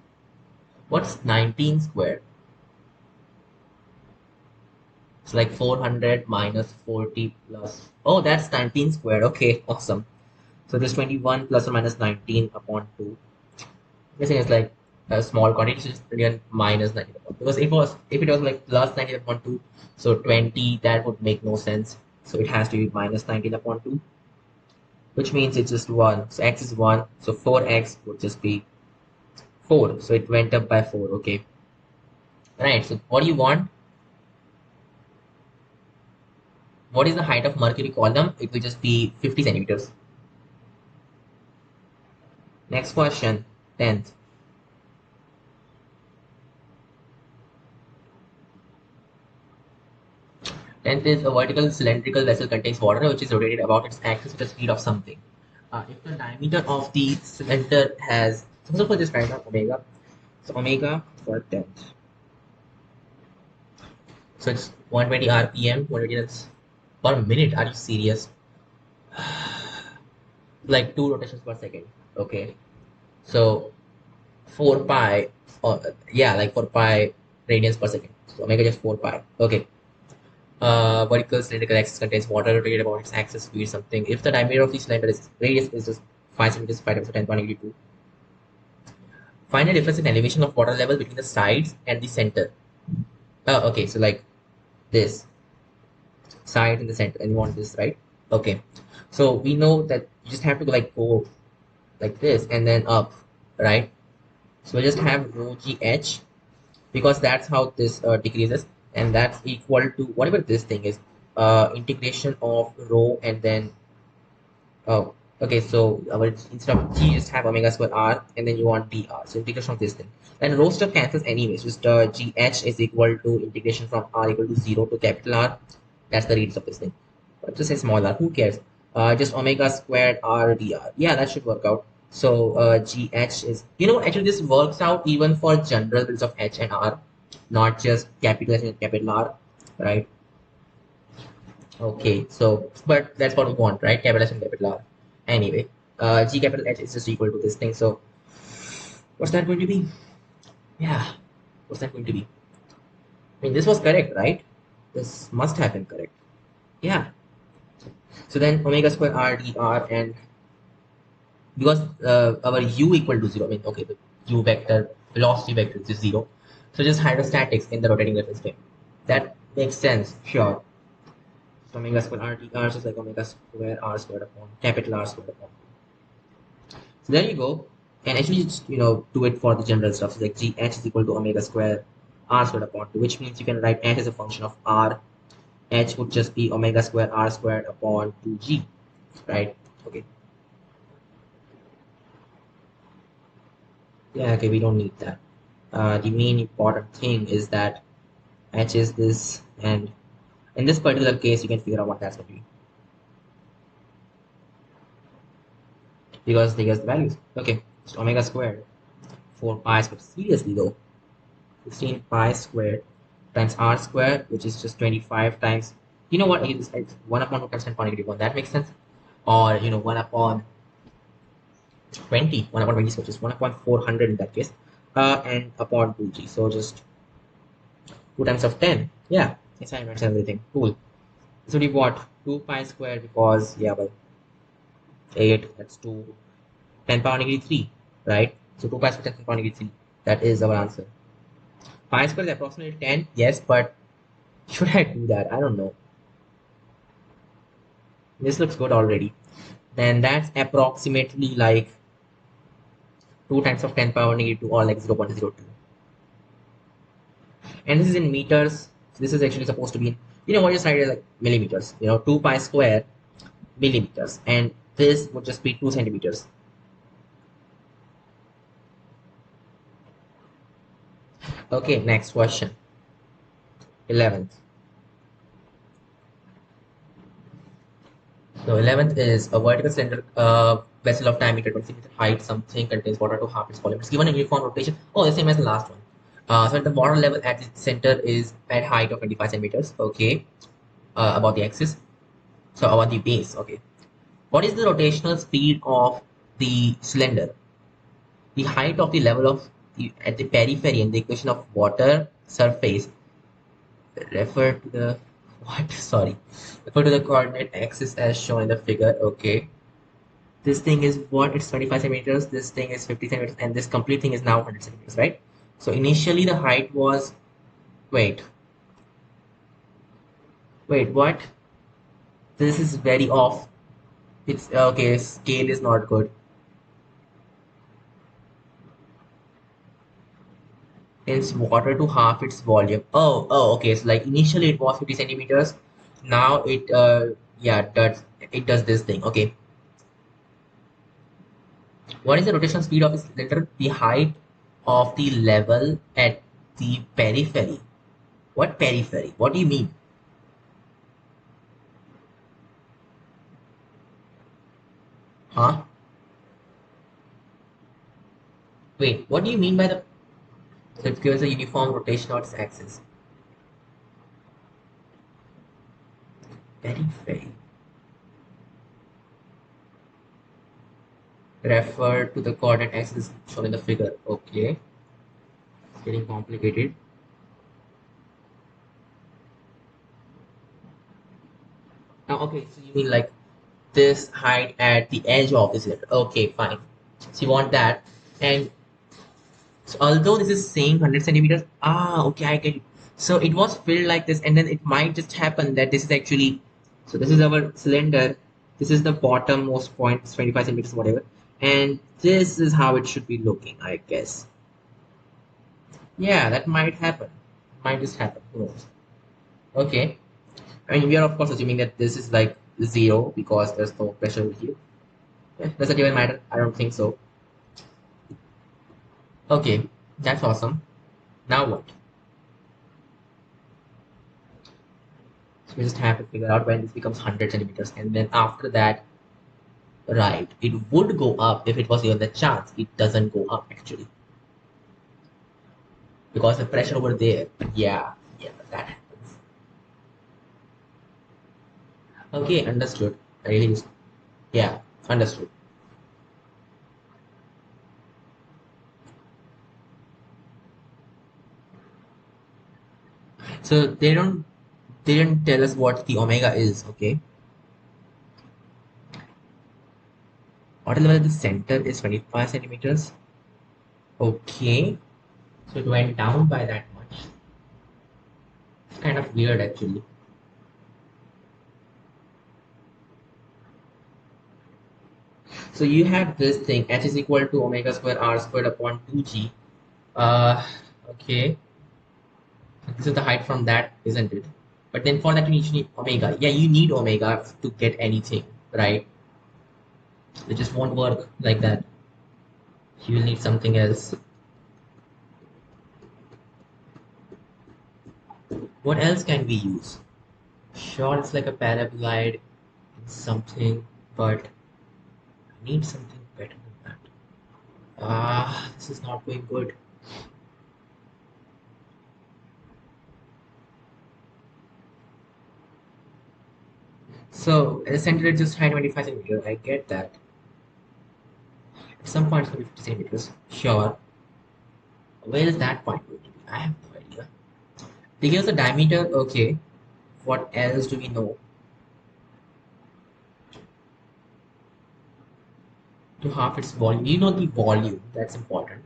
What's 19 squared? It's like 400 minus 40 plus. Oh, that's 19 squared. Okay, awesome. So this 21 plus or minus 19 upon 2. Guessing it's like a small quantity, so just again minus 19 upon 2. Because if it was like plus 19 upon 2, so 20, that would make no sense. So it has to be minus 19 upon 2, which means it's just 1. So x is 1, so 4x would just be 4. So it went up by 4, okay. Right, so what do you want? What is the height of Mercury column? It will just be 50 centimeters. Next question, 10th. 10th is a vertical cylindrical vessel contains water which is rotated about its axis with the speed of something. If the diameter of the cylinder has, so suppose this right now, omega. So omega for 10th. So it's 120 RPM, 120 that's per minute. Are you serious? Like 2 rotations per second. Okay. So 4 pi, or yeah, like 4 pi radians per second. So omega just 4 pi. Okay. Vertical cylindrical axis contains water rotated about its axis speed something. If the diameter of the cylinder is radius is just 5 centimeters, 5 times 10.82. Find the difference in elevation of water level between the sides and the center. Okay, so like this side and the center, and you want this, right? Okay, so we know that you just have to like go like this and then up, right? So we just have rho gh because that's how this decreases, and that's equal to whatever this thing is, integration of rho and then oh, okay. So our instead of g, just have omega square r, and then you want dr. So integration of this thing. And rho stuff cancels anyways. Just gh is equal to integration from r equal to 0 to capital R. That's the radius of this thing. But just a small r. Who cares? Just omega squared r dr. Yeah, that should work out. So gh is, actually this works out even for general bills of h and r, not just capital H and capital R, right? Okay, so but that's what we want, right? Capital H and capital R. Anyway, G capital H is just equal to this thing. So what's that going to be? Yeah, what's that going to be? I mean, this was correct, right? This must have been correct. Yeah. So then omega square R dr, and because our u equal to 0, I mean, okay, the u vector, velocity vector is 0. So just hydrostatics in the rotating reference frame. That makes sense, sure. So omega square R dr is just like omega square R squared upon capital R squared upon. So there you go. And actually just, do it for the general stuff. So like gh is equal to omega square r squared upon 2, which means you can write h as a function of r. H would just be omega square r squared upon 2g, right? Okay. Yeah, okay, we don't need that. The main important thing is that h is this, and in this particular case, you can figure out what that's going to be. Because they guess the values. Okay, so omega squared 4 pi squared. Seriously though, 16 pi squared times r squared, which is just 25 times, you know what, it's 1 upon 2 times 10 power negative 1. That makes sense. Or, 1 upon 20, 1 upon 20, so just 1 upon 400 in that case. And upon 2g. So just 2 times of 10. Yeah, assignments and everything. Cool. So we what? 2 pi squared because, yeah, well, 8, that's 2, 10 power negative 3, right? So 2 pi squared 10 power negative 3. That is our answer. Pi squared is approximately 10, yes, but should I do that? I don't know. This looks good already. Then that's approximately like 2 times of 10 power negative 2, or like 0.02. And this is in meters. So this is actually supposed to be in, what, just write it like millimeters. 2 pi square millimeters. And this would just be 2 centimeters. Okay, next question. 11th. So 11th is a vertical cylinder vessel of diameter 20 meter height, something contains water to half its volume. It's given a uniform rotation. Oh, the same as the last one. So the water level at its center is at height of 25 centimeters. Okay. About the axis. So about the base. Okay. What is the rotational speed of the cylinder? The height of the level of at the periphery and the equation of water surface refer to the what? Sorry. Refer to the coordinate axis as shown in the figure. Okay. This thing is what? It's 25 centimeters. This thing is 50 centimeters, and this complete thing is now 100 centimeters, right? So initially the height was, wait, what? This is very off. It's okay. Scale is not good. It's water to half its volume. Okay. So like initially it was 50 centimeters. Now it, yeah, does this thing. Okay. What is the rotational speed of a cylinder? The height of the level at the periphery. What periphery? What do you mean? Huh? Wait, what do you mean by the, so it gives a uniform rotation on its axis? Periphery. Refer to the coordinate axis shown in the figure. Okay. It's getting complicated. Now, okay, so you mean like this height at the edge of this letter. Okay, fine. So you want that. And so although this is saying 100 centimeters, okay, I get it. So it was filled like this, and then it might just happen that this is actually, so this is our cylinder. This is the bottommost point, 25 centimeters, whatever. And this is how it should be looking, I guess. Yeah, that might happen. Might just happen. Who knows? Okay. I mean, we are of course assuming that this is like zero because there's no pressure over here. Yeah, does it even matter? I don't think so. Okay, that's awesome. Now what? So we just have to figure out when this becomes 100 centimeters, and then after that, right, it would go up if it was given the chance. It doesn't go up actually because the pressure over there. Yeah, yeah, that happens. Okay, understood. I really just, yeah, understood. So they didn't tell us what the omega is. Okay, water level at the center is 25 centimeters. Okay, so it went down by that much. It's kind of weird actually. So you have this thing h is equal to omega square r squared upon 2g. Okay, this is the height from that, isn't it? But then for that you need omega. Yeah, you need omega to get anything, right? It just won't work like that. You will need something else. What else can we use? Sure, it's like a parabolide, something, but I need something better than that. This is not going good. So at the center it's just high 25 centimeters. I get that. At some point it's going to be 50 centimeters. Sure. Where is that point going to be? I have no idea. They give us the diameter. Okay. What else do we know? To half its volume. You know the volume. That's important.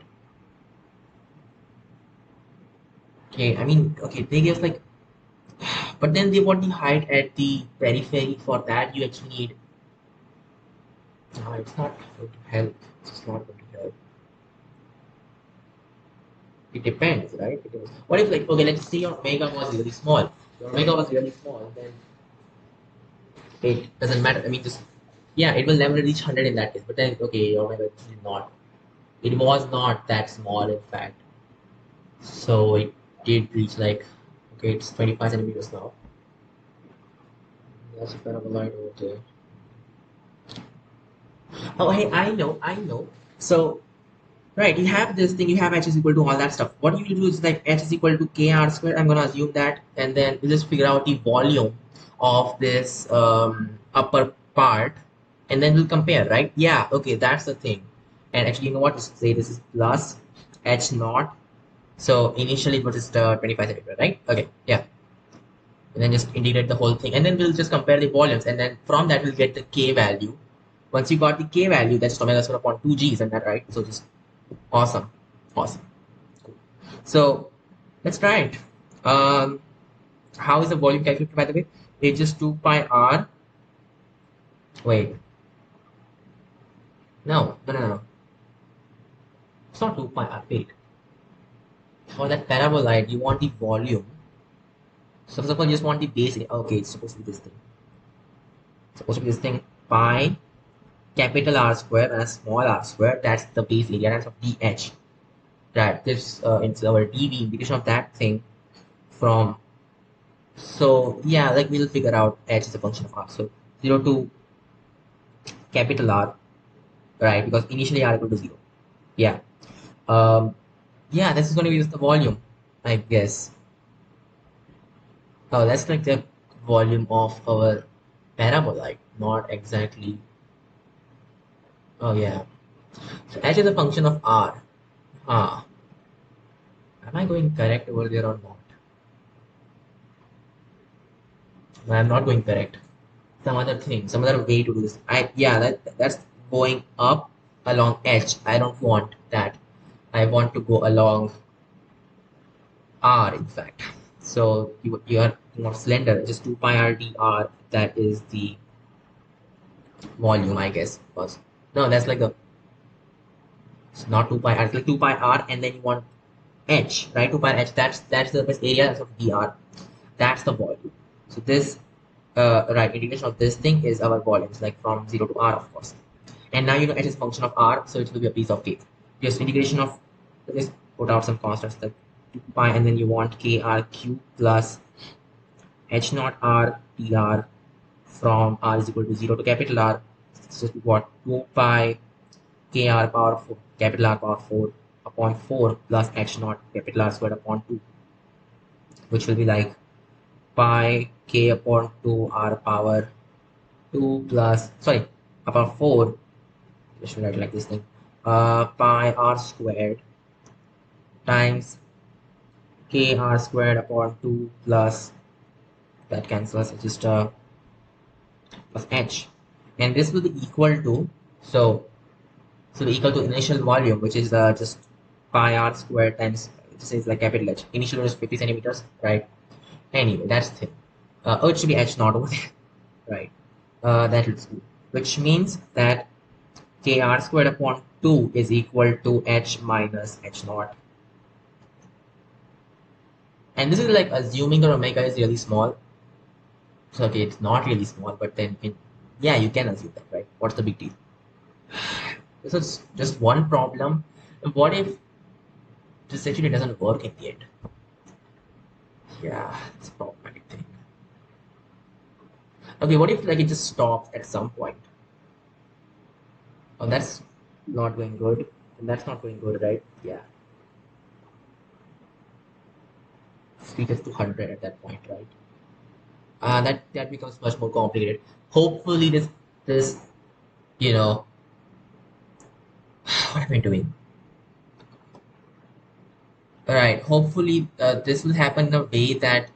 Okay. I mean, okay. They give us like, but then they want the height at the periphery. For that, you actually need. It's not going to help. It's not going to help. It depends, right? It depends. What if, like, okay, let's say your omega was really small. Your omega was really small, then it doesn't matter. I mean, just yeah, it will never reach 100 in that case. But then, okay, your omega is not. It was not that small, in fact. So it did reach like, okay, it's 25 centimeters now. That's a parabolide over there. Oh, hey, I know. So right, you have this thing, you have h is equal to all that stuff. What you will do is like h is equal to kr squared. I'm gonna assume that, and then we'll just figure out the volume of this upper part, and then we'll compare, right? Yeah, okay, that's the thing. And actually, you know what? Just say this is plus h naught. So initially it was just 25 centimeter, right? Okay, yeah. And then just integrate the whole thing, and then we'll just compare the volumes, and then from that we'll get the k value. Once you got the k value, that's omega squared upon 2g, isn't that right? So just awesome, awesome. So let's try it. Um, how is the volume calculated, by the way? It's just 2 pi r. Wait, no. It's not 2 pi r. Wait. For that parabolide, you want the volume. So first of all, you just want the base. Okay, it's supposed to be this thing. It's supposed to be this thing. Pi capital R square and a small r square. That's the base area. That's of dh. That gives it's our dv indication of that thing from. So yeah, like we'll figure out h is a function of r. So 0 to capital R, right? Because initially R equal to 0. Yeah. Um, yeah, this is going to be just the volume, I guess. Oh, that's like the volume of our parabolite, not exactly. Oh, yeah. So H is a function of R. Ah, am I going correct over there or not? No, I'm not going correct. Some other thing, some other way to do this. Yeah, that's going up along H. I don't want that. I want to go along R, in fact. So you are more slender, just 2 pi r d r. That is the volume, I guess. Because no, that's like a, it's not 2 pi r, it's like 2 pi r, and then you want h, right? 2 pi h, that's the surface area of dr. That's the volume. So this right, integration of this thing is our volumes, like from 0 to r, of course. And now you know h is a function of r, so it will be a piece of cake. Just integration of, just put out some constants like 2 pi, and then you want kr cube plus h naught r dr from r is equal to 0 to capital R. So what, 2 pi kr power 4, capital R power 4 upon 4 plus h naught capital R squared upon 2, which will be like pi k upon 2 r power 2 plus, sorry, upon 4, I should write like this thing, pi r squared times k r squared upon 2 plus, that cancels, it's just plus h. And this will be equal to, so equal to initial volume, which is just pi r squared times, it says like capital H. Initial is 50 centimeters, right? Anyway, that's the thing. Oh, it should be H naught over there, right? That looks good. Which means that kr squared upon 2 is equal to H minus H naught. And this is like assuming that omega is really small. So, okay, it's not really small, but then, yeah, you can assume that, right? What's the big deal? This is just one problem. What if this actually doesn't work in the end? Yeah, it's a problematic thing. Okay, what if like it just stops at some point? Oh, that's not going good. And that's not going good, right? Yeah. Speed is 200 at that point, right? That becomes much more complicated. Hopefully this you know what am I doing? Alright, hopefully this will happen in a way that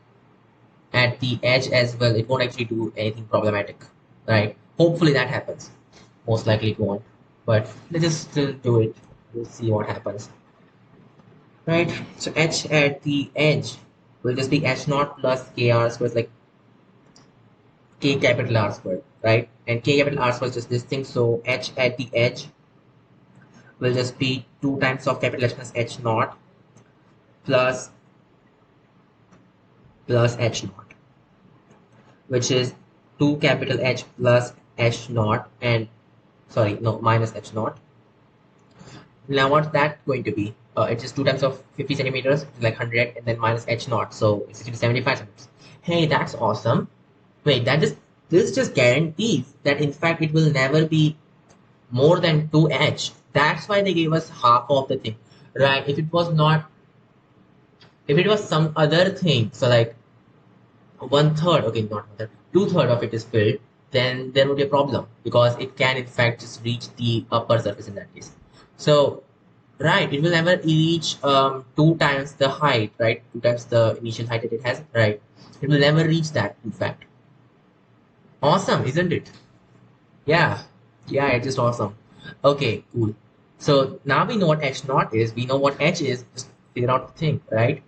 at the edge as well, it won't actually do anything problematic, right? Hopefully that happens. Most likely it won't, but let's just still do it. We'll see what happens, right? So h at the edge will just be h naught plus kr squared, like k capital R squared, right? And k capital R squared is just this thing, so h at the edge will just be 2 times of capital H plus h naught plus h naught, which is 2 capital H plus h naught, and sorry, no, minus h naught. Now what's that going to be? It's just 2 times of 50 centimeters, like 100, and then minus h naught, so it's actually 75 centimeters. Hey, that's awesome. Wait, this just guarantees that in fact it will never be more than 2h. That's why they gave us half of the thing, right? If it was not, if it was some other thing, so like 1/3, okay, not 1/3, 2/3 of it is filled, then there would be a problem because it can in fact just reach the upper surface in that case. So, right, it will never reach 2 times the height, right? 2 times the initial height that it has, right? It will never reach that, in fact. Awesome, isn't it? Yeah, yeah, it's just awesome. Okay, cool. So now we know what h naught is. We know what h is. Just figure out the thing, right?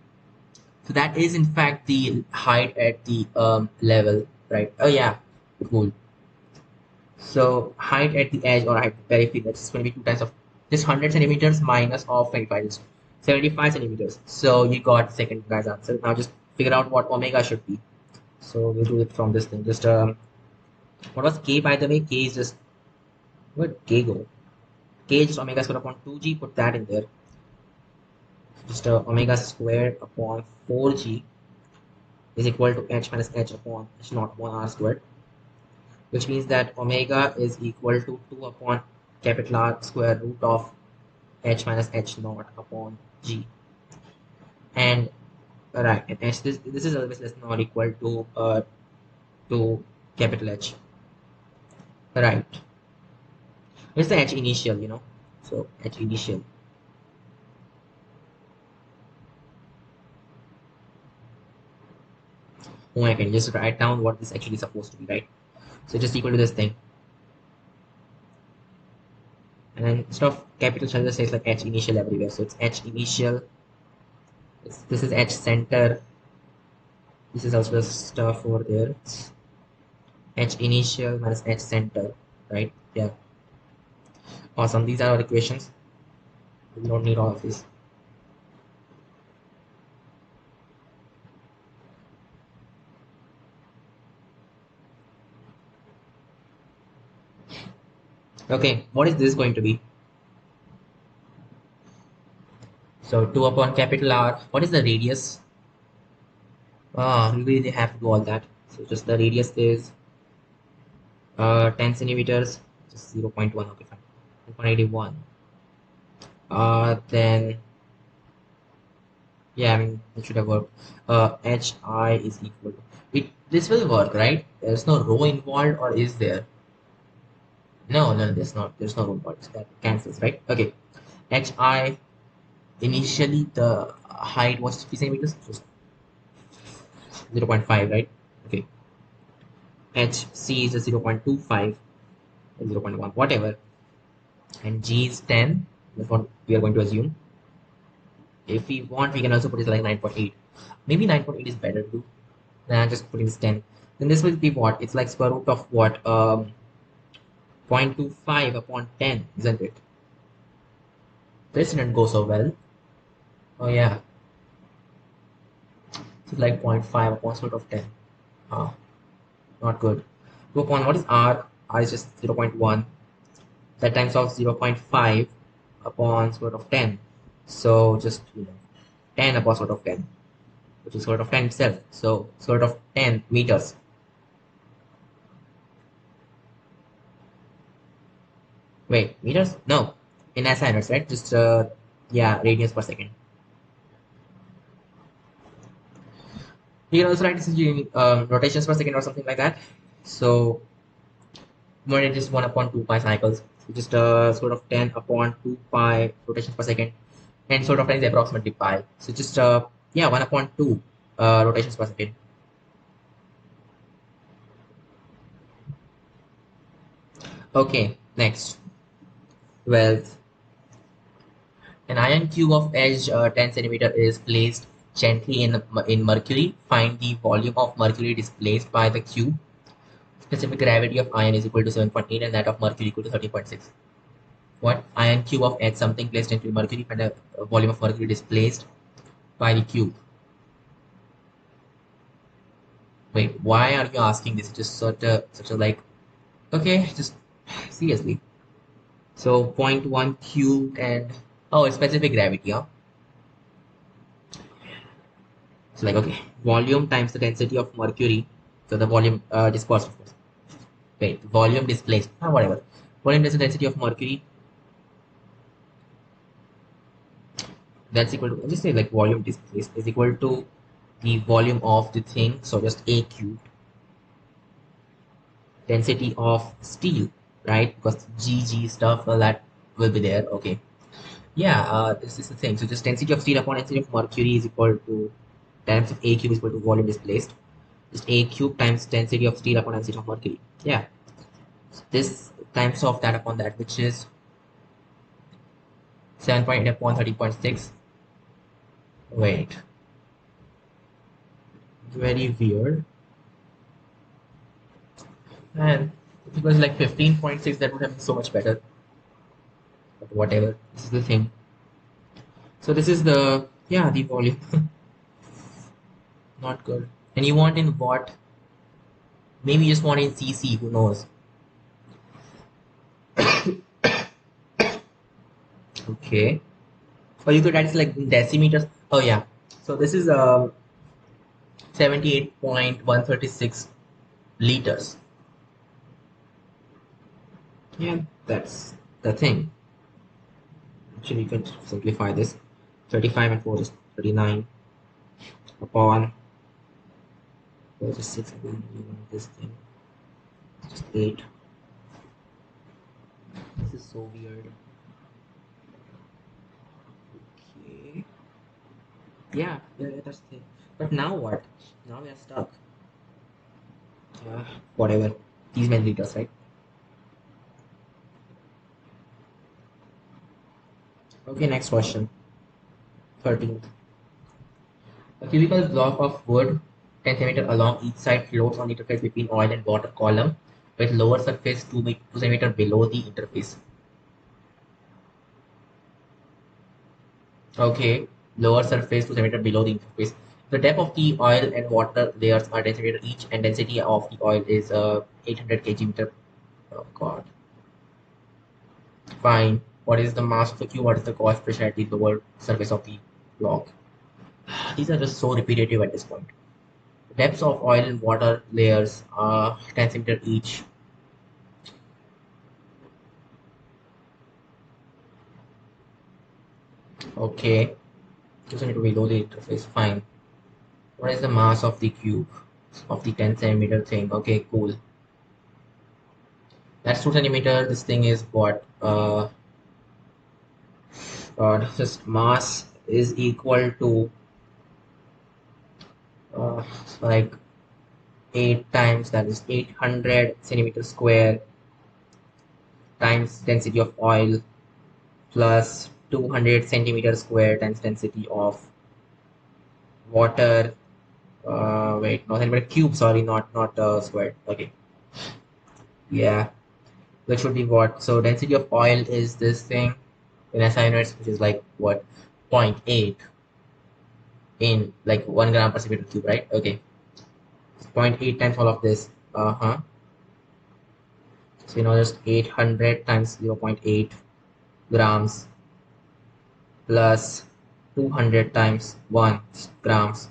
So that is in fact the height at the level, right? Oh yeah, cool. So height at the edge or height at the periphery, that's going to be 2 times of this 100 centimeters minus of 25 is 75 centimeters. So you got the second guy's answer. Now just figure out what omega should be. So we'll do it from this thing. Just what was k, by the way? K is just, where'd k go? K is just omega squared upon 2g. Put that in there. Just omega squared upon 4g is equal to h minus h upon h naught upon r squared, which means that omega is equal to 2 upon capital R square root of h minus h naught upon g. And right, and h, this is always less than or equal to capital H. Right. It's the h initial, you know. So h initial. Oh, I can just write down what this actually is supposed to be, right? So just equal to this thing. And then instead of capital, shall just say like h initial everywhere. So it's h initial. This is h center. This is also stuff over there. It's h initial minus h center, right? Yeah. Awesome. These are our equations. We don't need all of this. Okay, what is this going to be? So 2 upon capital R. What is the radius? We really have to do all that. So just the radius is 10 centimeters, just 0.1. Okay, fine. 181. Then yeah, I mean it should have worked. Hi is equal to it. This will work, right? There's no row involved, or is there? No, no, there's not. There's no row involved. So that cancels, right? Okay. Hi, initially the height was 3 centimeters, so 0.5, right? Okay. HC is a 0.25, 0.1, whatever. And G is 10. That's what we are going to assume. If we want, we can also put it like 9.8. Maybe 9.8 is better too than just putting this 10. Then this will be what? It's like square root of what? 0.25 upon 10, isn't it? This didn't go so well. Oh yeah, it's like 0.5 upon square root of 10. Ah, not good. 2 upon what is R? R is just 0.1. That times of 0.5 upon square root of 10. So just 10 upon square root of 10, which is square root of 10 itself. So square root of 10 meters. Wait, meters? No, in SI units, right? Just yeah, radians per second. You can also write this in rotations per second or something like that. So more than just 1 upon 2 pi cycles. So just sort of 10 upon 2 pi rotations per second. And sort of 10 is approximately pi. So just yeah, 1 upon 2 rotations per second. Okay, next. 12th. An iron cube of edge 10 centimeter is placed gently in mercury. Find the volume of mercury displaced by the cube. Specific gravity of iron is equal to 7.8 and that of mercury equal to 13.6. What? Iron cube of H, something placed into mercury, and a volume of mercury displaced by the cube. Wait, why are you asking this? Just such a like, okay, just seriously. So zero point 0.1 cubed and, oh, it's specific gravity, huh? So like, okay, volume times the density of mercury. So the volume dispersed, of course. Wait, volume displaced, whatever. Volume times the density of mercury. That's equal to, just say like volume displaced is equal to the volume of the thing. So just A cubed density of steel, right? Because GG stuff, well, that will be there. Okay. Yeah, this is the thing. So just density of steel upon density of mercury is equal to times of A cube is equal to volume displaced. Just A cube times density of steel upon density of mercury. Yeah. So this times of that upon that, which is 7.8 upon 30.6. Wait. Very weird. And if it was like 15.6, that would have been so much better. But whatever. This is the thing. So this is the, yeah, the volume. Not good. And you want in what? Maybe you just want in CC, who knows? Okay. Or you could add like in decimeters. Oh yeah. So this is 78.136 liters. Yeah, that's the thing. Actually, you can simplify this. 35 and 4 is 39 upon 4 is 6 again. This thing. Just 8. This is so weird. Okay. Yeah, that's the thing. But now what? Now we are stuck. Whatever. These many liters, right? Okay, next question. 13th. A cubical block of wood 10 cm along each side floats on the interface between oil and water column with lower surface 2 cm below the interface. Okay, lower surface 2 cm below the interface. The depth of the oil and water layers are 10 cm each and density of the oil is 800 kg meter. Oh god. Fine. What is the mass of the cube? What is the gauge pressure at the lower surface of the block? These are just so repetitive at this point. Depths of oil and water layers are 10 centimeter each. Okay. Just need to below the interface. Fine. What is the mass of the cube of the 10 centimeter thing? Okay, cool. That's 2 centimeter. This thing is what? Just mass is equal to like 8 times, that is 800 centimeter square times density of oil plus 200 centimeter square times density of water. Wait, no centimeter cube, sorry, not square. Okay, yeah, which would be what? So density of oil is this thing in SI units, which is like what, zero point 0.8 in like 1 gram per centimeter cube, right? Okay, 0.8 times all of this. So just 800 times 0 0.8 grams plus 200 times 1 grams.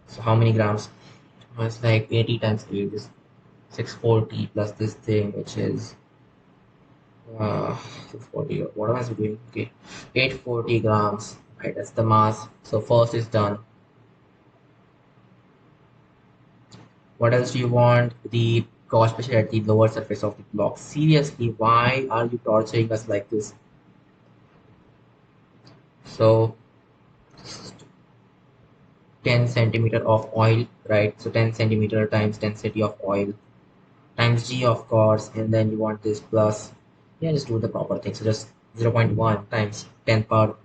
So how many grams? It's like 80 times 8 is 640 plus this thing, which is 640. What am I doing? Okay, 840 grams. Right, that's the mass. So first is done. What else do you want? The gauge pressure at the lower surface of the block. Seriously, why are you torturing us like this? So 10 centimeter of oil, right? So 10 centimeter times density of oil times G, of course, and then you want this plus, yeah, just do the proper thing. So just 0 0.1 times 10 power,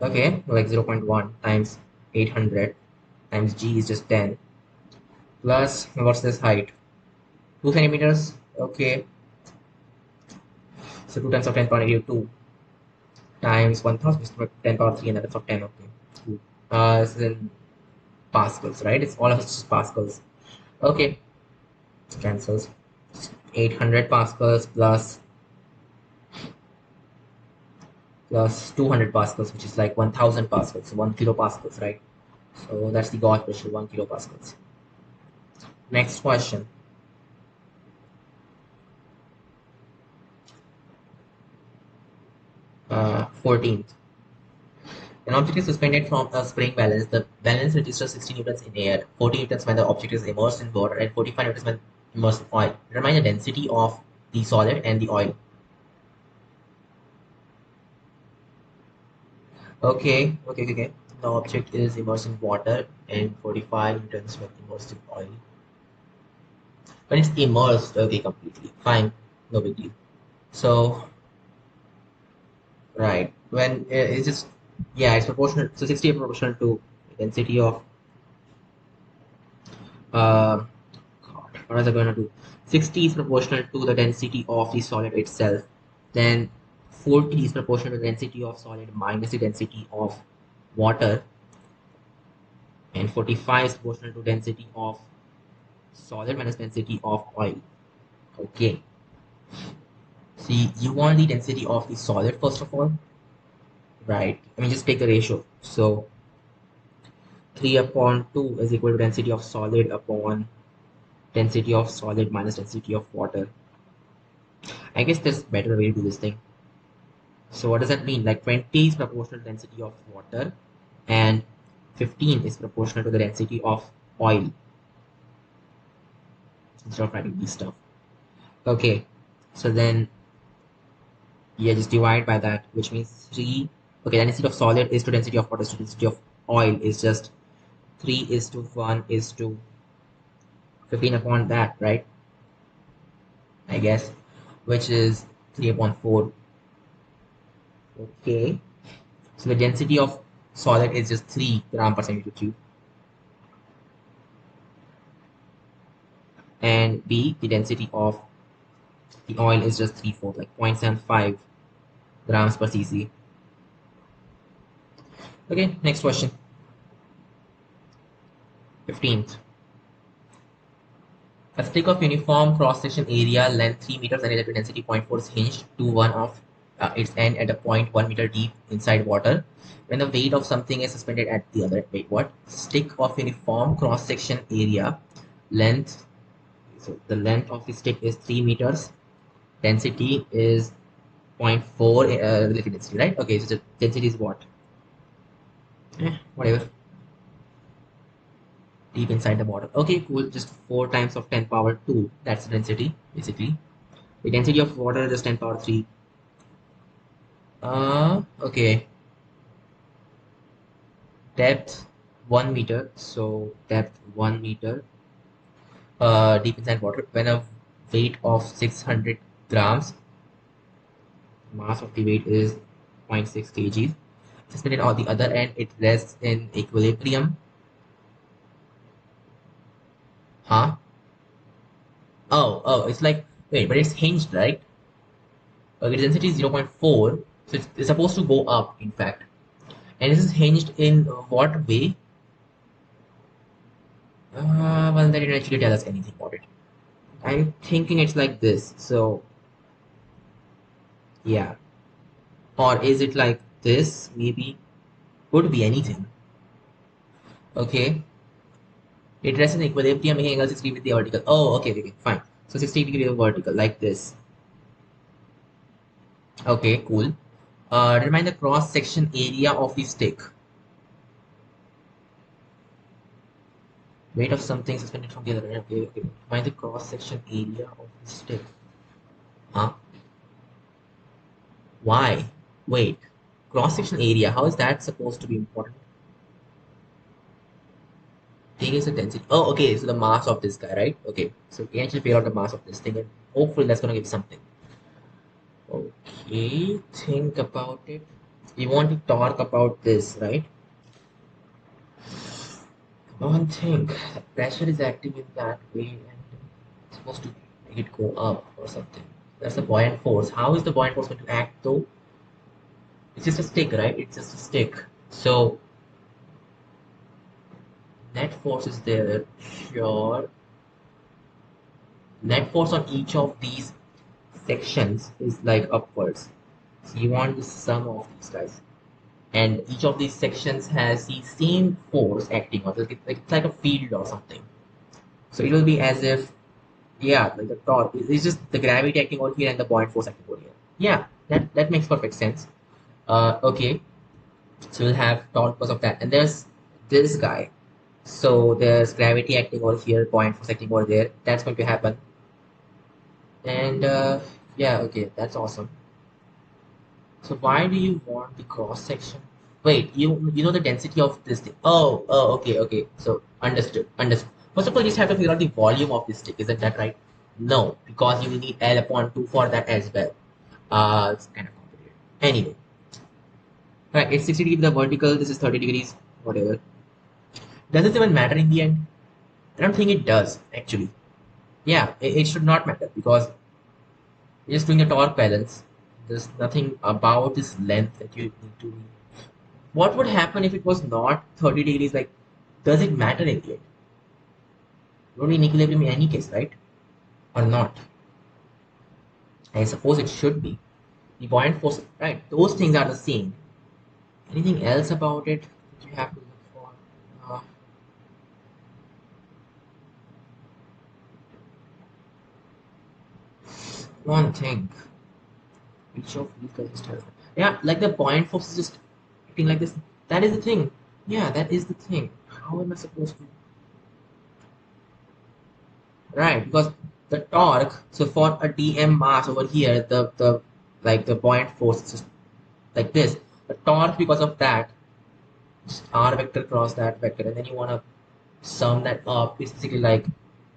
okay, like 0 0.1 times 800 times G is just 10 plus, what's this height? 2 centimeters, okay, so 2 times of 10 power negative 2 times 1000 is 10 power 3 and that's of 10, okay. This is in pascals, right? It's all of it's just pascals. Okay, cancels. 800 pascals plus 200 pascals, which is like 1000 pascals, so 1 kilopascals, right? So that's the gauge pressure, 1 kilopascals. Next question. 14th. An object is suspended from a spring balance. The balance registers 60 newtons in air, 40 newtons when the object is immersed in water, and 45 newtons when immersed in oil. Determine the density of the solid and the oil. Okay. The object is immersed in water and 45 newtons when immersed in oil. When it's immersed, okay, completely. Fine, no big deal. So, right, when it's just, yeah, it's proportional. So 60 is proportional to density of, uh, God, what was I going to do? 60 is proportional to the density of the solid itself. Then 40 is proportional to the density of solid minus the density of water. And 45 is proportional to density of solid minus density of oil. Okay. See, you want the density of the solid first of all, right? I mean, just take the ratio. So 3 upon 2 is equal to density of solid upon density of solid minus density of water. I guess there's a better way to do this thing. So what does that mean? Like 20 is proportional to density of water and 15 is proportional to the density of oil instead of writing these stuff. Okay, so then, yeah, just divide by that, which means 3. Okay, density of solid is to density of water is to density of oil is just 3 is to 1 is to 15 upon that, right? I guess, which is 3 upon 4. Okay, so the density of solid is just 3 gram per centimeter cube. And B, the density of the oil is just 3/4, like 0.75 grams per cc. Okay, next question. 15th. A stick of uniform cross-section area, length 3 meters and electric density 0.4 is hinged to one of its end at a point 1 meter deep inside water. When the weight of something is suspended at the other, wait, what? Stick of uniform cross-section area, length, so the length of the stick is 3 meters, density is 0.4 relative density, right? Okay, so the density is what? Whatever. Deep inside the water. Okay, cool. Just 4 times of 10 power 2. That's the density, basically. The density of water is 10 power 3. Okay. Depth 1 meter. So depth 1 meter. Deep inside water. When a weight of 600 grams, mass of the weight is 0.6 kg. Suspended on the other end, it rests in equilibrium. Huh? Oh, it's like, wait, but it's hinged, right? Okay, the density is 0.4, so it's supposed to go up, in fact. And this is hinged in what way? Well, they didn't actually tell us anything about it. I'm thinking it's like this, so yeah. Or is it like this? Maybe. Could be anything. Okay. It rests in equilibrium, making angle 60 with the vertical. Oh, okay, fine. So 60-degree vertical, like this. Okay, cool. Determine the cross-section area of the stick. Weight of something suspended from the other end. Okay. Find the cross-section area of the stick. Huh? Why? Wait. Cross-section area. How is that supposed to be important? Thing is the density. Oh, okay. So the mass of this guy, right? Okay. So we actually figure out the mass of this thing, and hopefully that's gonna give something. Okay. Think about it. You want to talk about this, right? Come on, think. The pressure is acting in that way, and it's supposed to make it go up or something. That's the buoyant force. How is the buoyant force going to act though? It's just a stick, right? It's just a stick. So net force is there. Sure. Net force on each of these sections is like upwards. So you want the sum of these guys. And each of these sections has the same force acting on it. It's like a field or something. So it will be as if, yeah, like the torque. It's just the gravity acting over here and the buoyant force acting over here. Yeah, that makes perfect sense. Okay. So we'll have torque because of that. And there's this guy. So there's gravity acting over here, buoyant force acting over there. That's going to happen. And yeah, okay, that's awesome. So why do you want the cross section? Wait, you know the density of this thing. Okay. So understood. First of all, you just have to figure out the volume of this stick. Isn't that right? No, because you will need L upon 2 for that as well. It's kind of complicated. Anyway, right, it's 60 degrees with the vertical. This is 30 degrees. Whatever. Does it even matter in the end? I don't think it does actually. Yeah, it should not matter because you're just doing a torque balance. There's nothing about this length that you need to. What would happen if it was not 30 degrees? Like, does it matter in the end? Would be in equilibrium in any case, right? Or not? I suppose it should be. The buoyant force, right? Those things are the same. Anything else about it that you have to look for? One thing. Each of these guys just has. Yeah, like the buoyant force is just acting like this. That is the thing. Yeah, that is the thing. How am I supposed to? Right, because the torque. So for a dm mass over here, the like the buoyant force is just like this. The torque because of that, just r vector cross that vector, and then you want to sum that up. It's basically like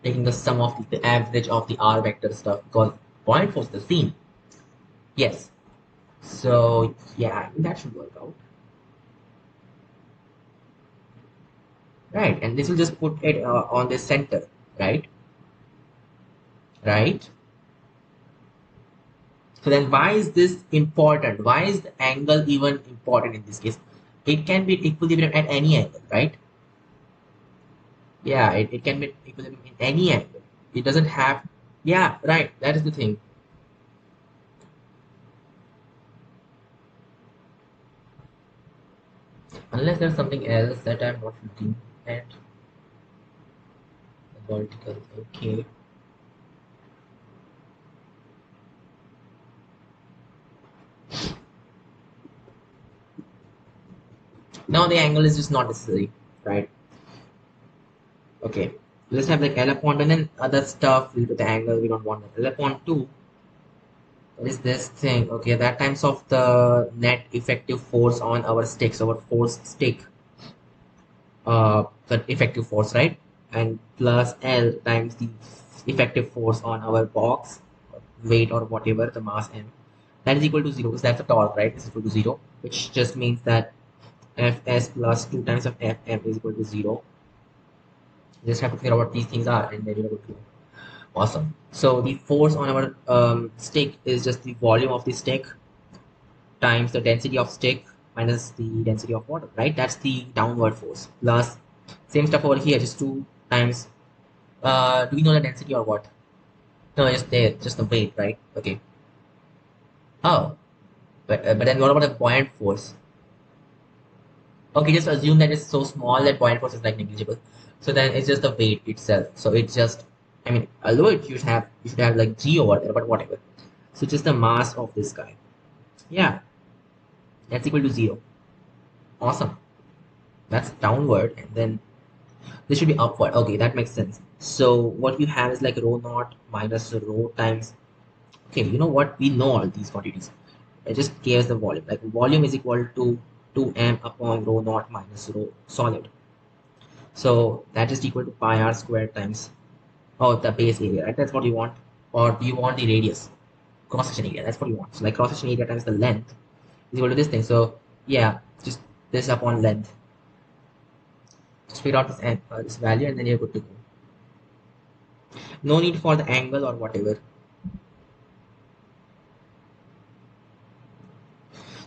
taking the sum of the average of the r vector stuff because buoyant force is the same. Yes. So yeah, I think that should work out. Right, and this will just put it on the center, right? Right. So then why is this important? Why is the angle even important in this case? It can be equilibrium at any angle, right? Yeah, it can be equilibrium in any angle. it doesn't have, yeah, right, that is the thing. Unless there's something else that I'm not looking at. Vertical, okay. Now the angle is just not necessary, right? Okay. Let's have like L upon 2 and then other stuff will do the angle. We don't want that. L upon 2. What is this thing? Okay, that times of the net effective force on our sticks, our force stick. The effective force, right? And plus L times the effective force on our box, weight or whatever, the mass M. That is equal to 0 because that's a torque, right? Is equal to 0, which just means that Fs plus 2 times of Fm is equal to 0. You just have to figure out what these things are and then you're good to go. Awesome. So the force on our stick is just the volume of the stick times the density of stick minus the density of water, right? That's the downward force. Plus, same stuff over here, just 2 times. Do we know the density or what? No, just there, just the weight, right? Okay. Oh, but then what about the buoyant force? Okay, just assume that it's so small that buoyant force is like negligible. So then it's just the weight itself. So it's just, I mean, although it you should have like g over there, but whatever. So just the mass of this guy. Yeah, that's equal to 0. Awesome. That's downward, and then this should be upward. Okay, that makes sense. So what you have is like rho naught minus rho times. Okay, you know what? We know all these quantities. It just gives the volume. Like volume is equal to 2m upon rho naught minus rho solid. So that is equal to pi r squared times, oh, the base area, right? That's what you want. Or do you want the radius? Cross section area. That's what you want. So like cross section area times the length is equal to this thing. So yeah, just this upon length. Just figure out this value and then you're good to go. No need for the angle or whatever.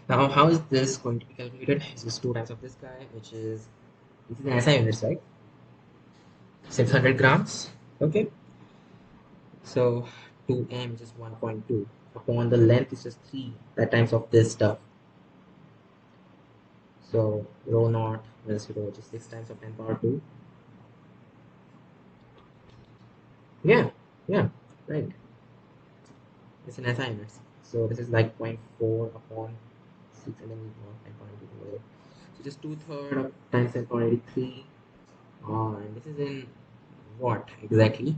Now, how is this going to be calculated? It's just 2 times of this guy, which is, this is an SI units, right? 600 grams. Okay. So 2m is just 1.2. Upon the length is just 3. That times of this stuff. So rho naught minus rho, which is 6 times of 10 power 2. Yeah, yeah, right. It's an SI units. So this is like zero point 0.4 upon 6 and then 10.82. So just 2/3 of times 10.83. And this is in what exactly?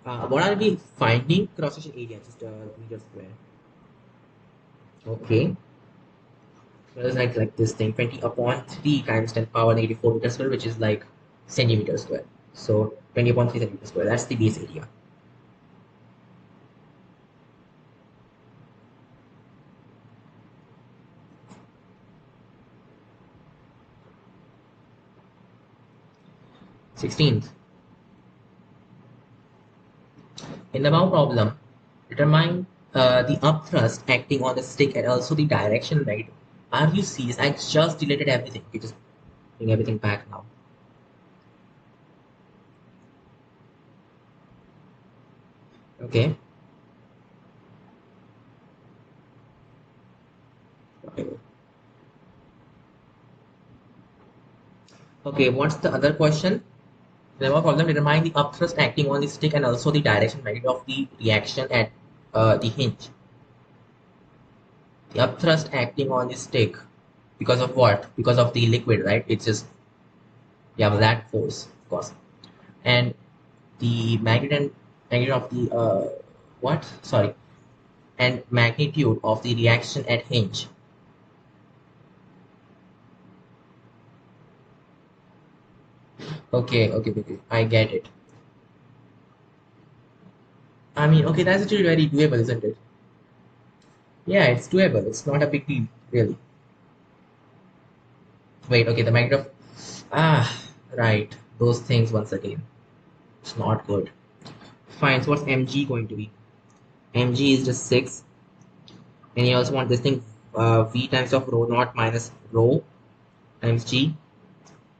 What are we finding? Cross section area, just meter square. Okay. So it's like this thing 20 upon 3 times 10 power negative 4 meter square, which is like centimeter square. So 20 upon 3 centimeter square. That's the base area. Sixteenth. In the above problem, determine the upthrust acting on the stick and also the direction, right? Are you serious? I just deleted everything. You just bring everything back now. Okay. Okay, what's the other question? The above problem determine the upthrust acting on the stick and also the direction, right, of the reaction at the hinge. The upthrust acting on the stick because of what? Because of the liquid, right? It's just you have that force, of course. And the magnitude of the what? Sorry, and magnitude of the reaction at hinge. Okay. I get it. I mean, okay, that's actually very doable, isn't it? Yeah, it's doable. It's not a big deal, really. Wait, okay, the magnitude of right. Those things once again. It's not good. Fine. So what's mg going to be? Mg is just 6, and you also want this thing v times of rho naught minus rho times g.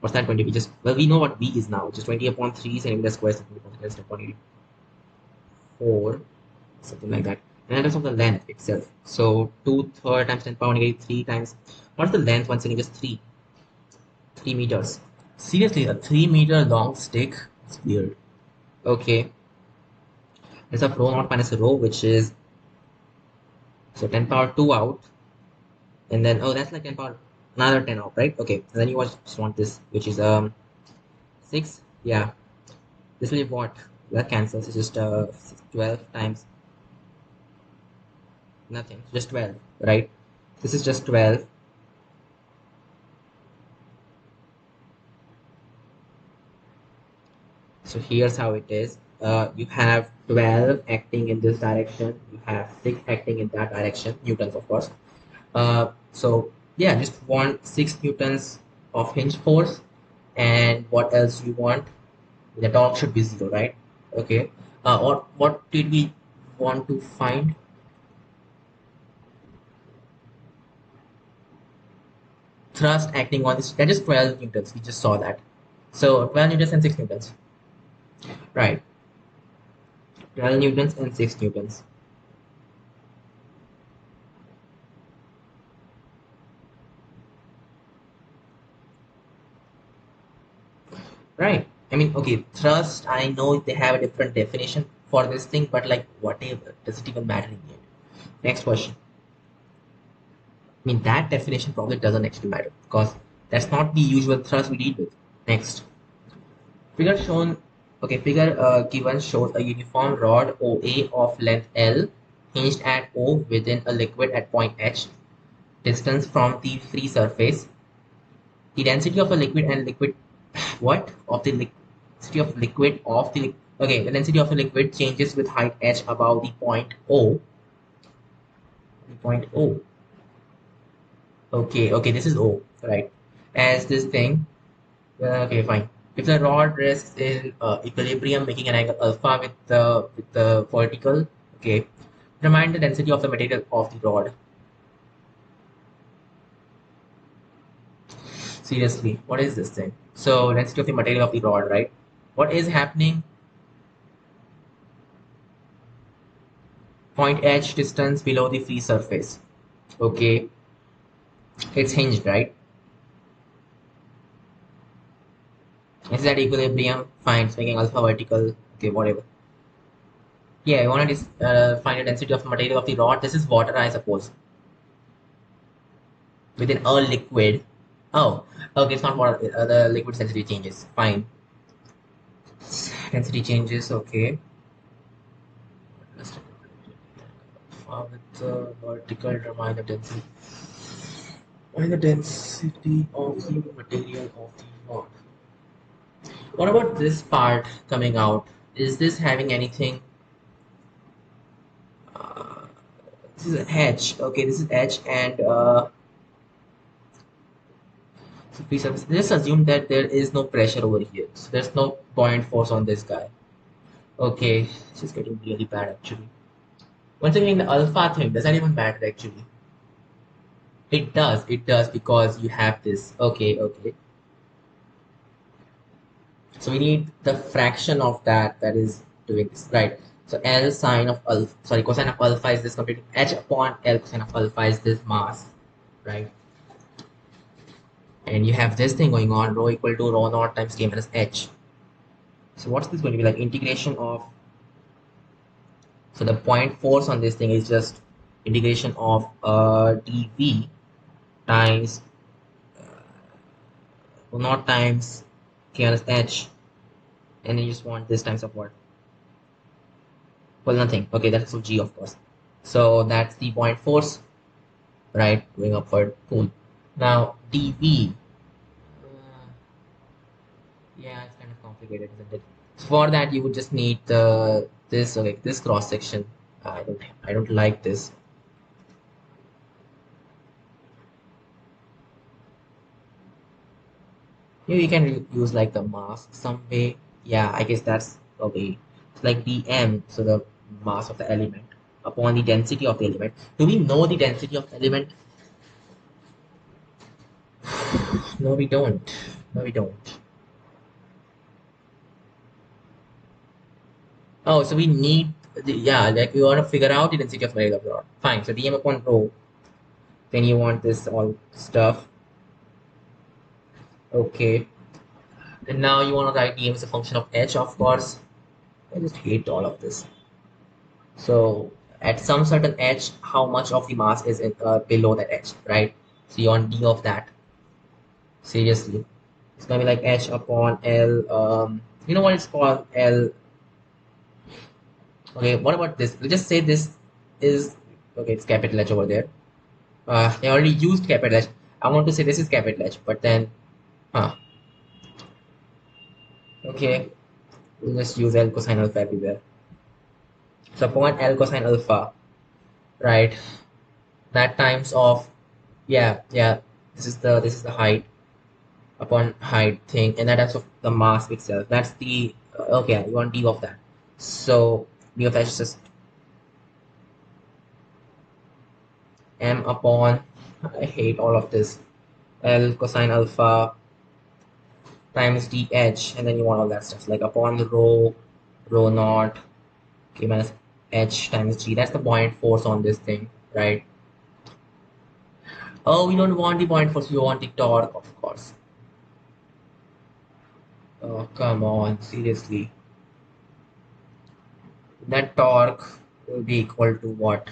What's that going to be? Just, well, we know what V is now, which is 20 upon 3 centimeter square, centimeter upon 84, something like that. And in terms of the length itself, so 2/3 times 10 power negative 3 times, what's the length once again? Just 3 meters. Seriously, a 3 meter long stick? It's weird. Okay, there's a rho naught minus rho, which is, so 10 power 2 out, and then, oh, that's like 10 power, another 10 out, right? Okay, and then you just want this, which is 6. Yeah, this will be what? That cancels. It's just 12 times nothing, just 12, right? This is just 12. So here's how it is. You have 12 acting in this direction, you have 6 acting in that direction, newtons of course. So yeah, just want 6 newtons of hinge force. And what else you want? The torque should be 0, right? Okay. Or what did we want to find? Thrust acting on this, that is 12 newtons. We just saw that. So 12 newtons and 6 newtons, right? 12 newtons and 6 newtons, right? I mean, okay, thrust, I know they have a different definition for this thing, but like, whatever, does it even matter in the end? Next question. I mean, that definition probably doesn't actually matter because that's not the usual thrust we deal with. Next. Figure shown, okay, figure given shows a uniform rod OA of length L hinged at O within a liquid at point H, distance from the free surface. The density of a liquid and liquid, what? Of the density of liquid of the, okay, the density of the liquid changes with height H above the point O. The point O. Okay, okay, this is O, right? As this thing, okay, fine. If the rod rests in equilibrium, making an angle alpha with the vertical, okay, determine the density of the material of the rod. Seriously, what is this thing? So density of the material of the rod, right? What is happening? Point H distance below the free surface. Okay, it's hinged, right? Is that equilibrium? Fine, it's making alpha vertical. Okay, whatever. Yeah, I want to find the density of the material of the rod. This is water, I suppose. Within a liquid. Oh, okay, it's not water. The liquid density changes. Fine. Density changes, okay. With the vertical determine the density. Find the density of the material of the rod. What about this part coming out? Is this having anything? Uh, this is H. Okay, this is H, and so please just assume that there is no pressure over here. So there's no point force on this guy. Okay, this is getting really bad actually. Once again, the alpha thing, does that even matter actually? It does because you have this. Okay, okay. So we need the fraction of that is doing this, right? So L sine of alpha, sorry, cosine of alpha is this complete H upon L cosine of alpha is this mass, right? And you have this thing going on, rho equal to rho naught times K minus H. So what's this going to be like? Integration of, so the point force on this thing is just integration of dV times rho naught times K minus H, and then you just want this times of what? Well, nothing. Okay, that's also G, of course. So that's the point force, right? Going upward. Cool. Now, dV. Yeah, it's kind of complicated, isn't it? So for that, you would just need this, okay, this cross section. I don't like this. Maybe you can use like the mass some way. Yeah, I guess that's a way. It's like dm, so the mass of the element upon the density of the element. Do we know the density of the element? No, we don't. No, we don't. Oh, so we need yeah, like we want to figure out the density of molecular abroad. Fine. So dm upon rho. Then you want this all stuff. Okay. And now you want to write dm as a function of h, of course. I just hate all of this. So at some certain h, how much of the mass is in, below that h, right? So you want d of that. Seriously, it's gonna be like h upon l. You know what it's called? L. Okay. What about this? We'll just say this is okay. It's capital H over there. They already used capital H. I want to say this is capital H, but then, huh? Okay. We'll just use L cosine alpha everywhere. So upon L cosine alpha, right? That times of yeah. This is the height upon height thing, and that times of the mass itself. That's the okay. You want d of that. So d of h is just m upon. I hate all of this. L cosine alpha times dh, and then you want all that stuff like upon the rho naught k minus h times g. That's the buoyant force on this thing, right? Oh, we don't want the buoyant force. We want the torque, of course. Oh, come on, seriously. That torque will be equal to what?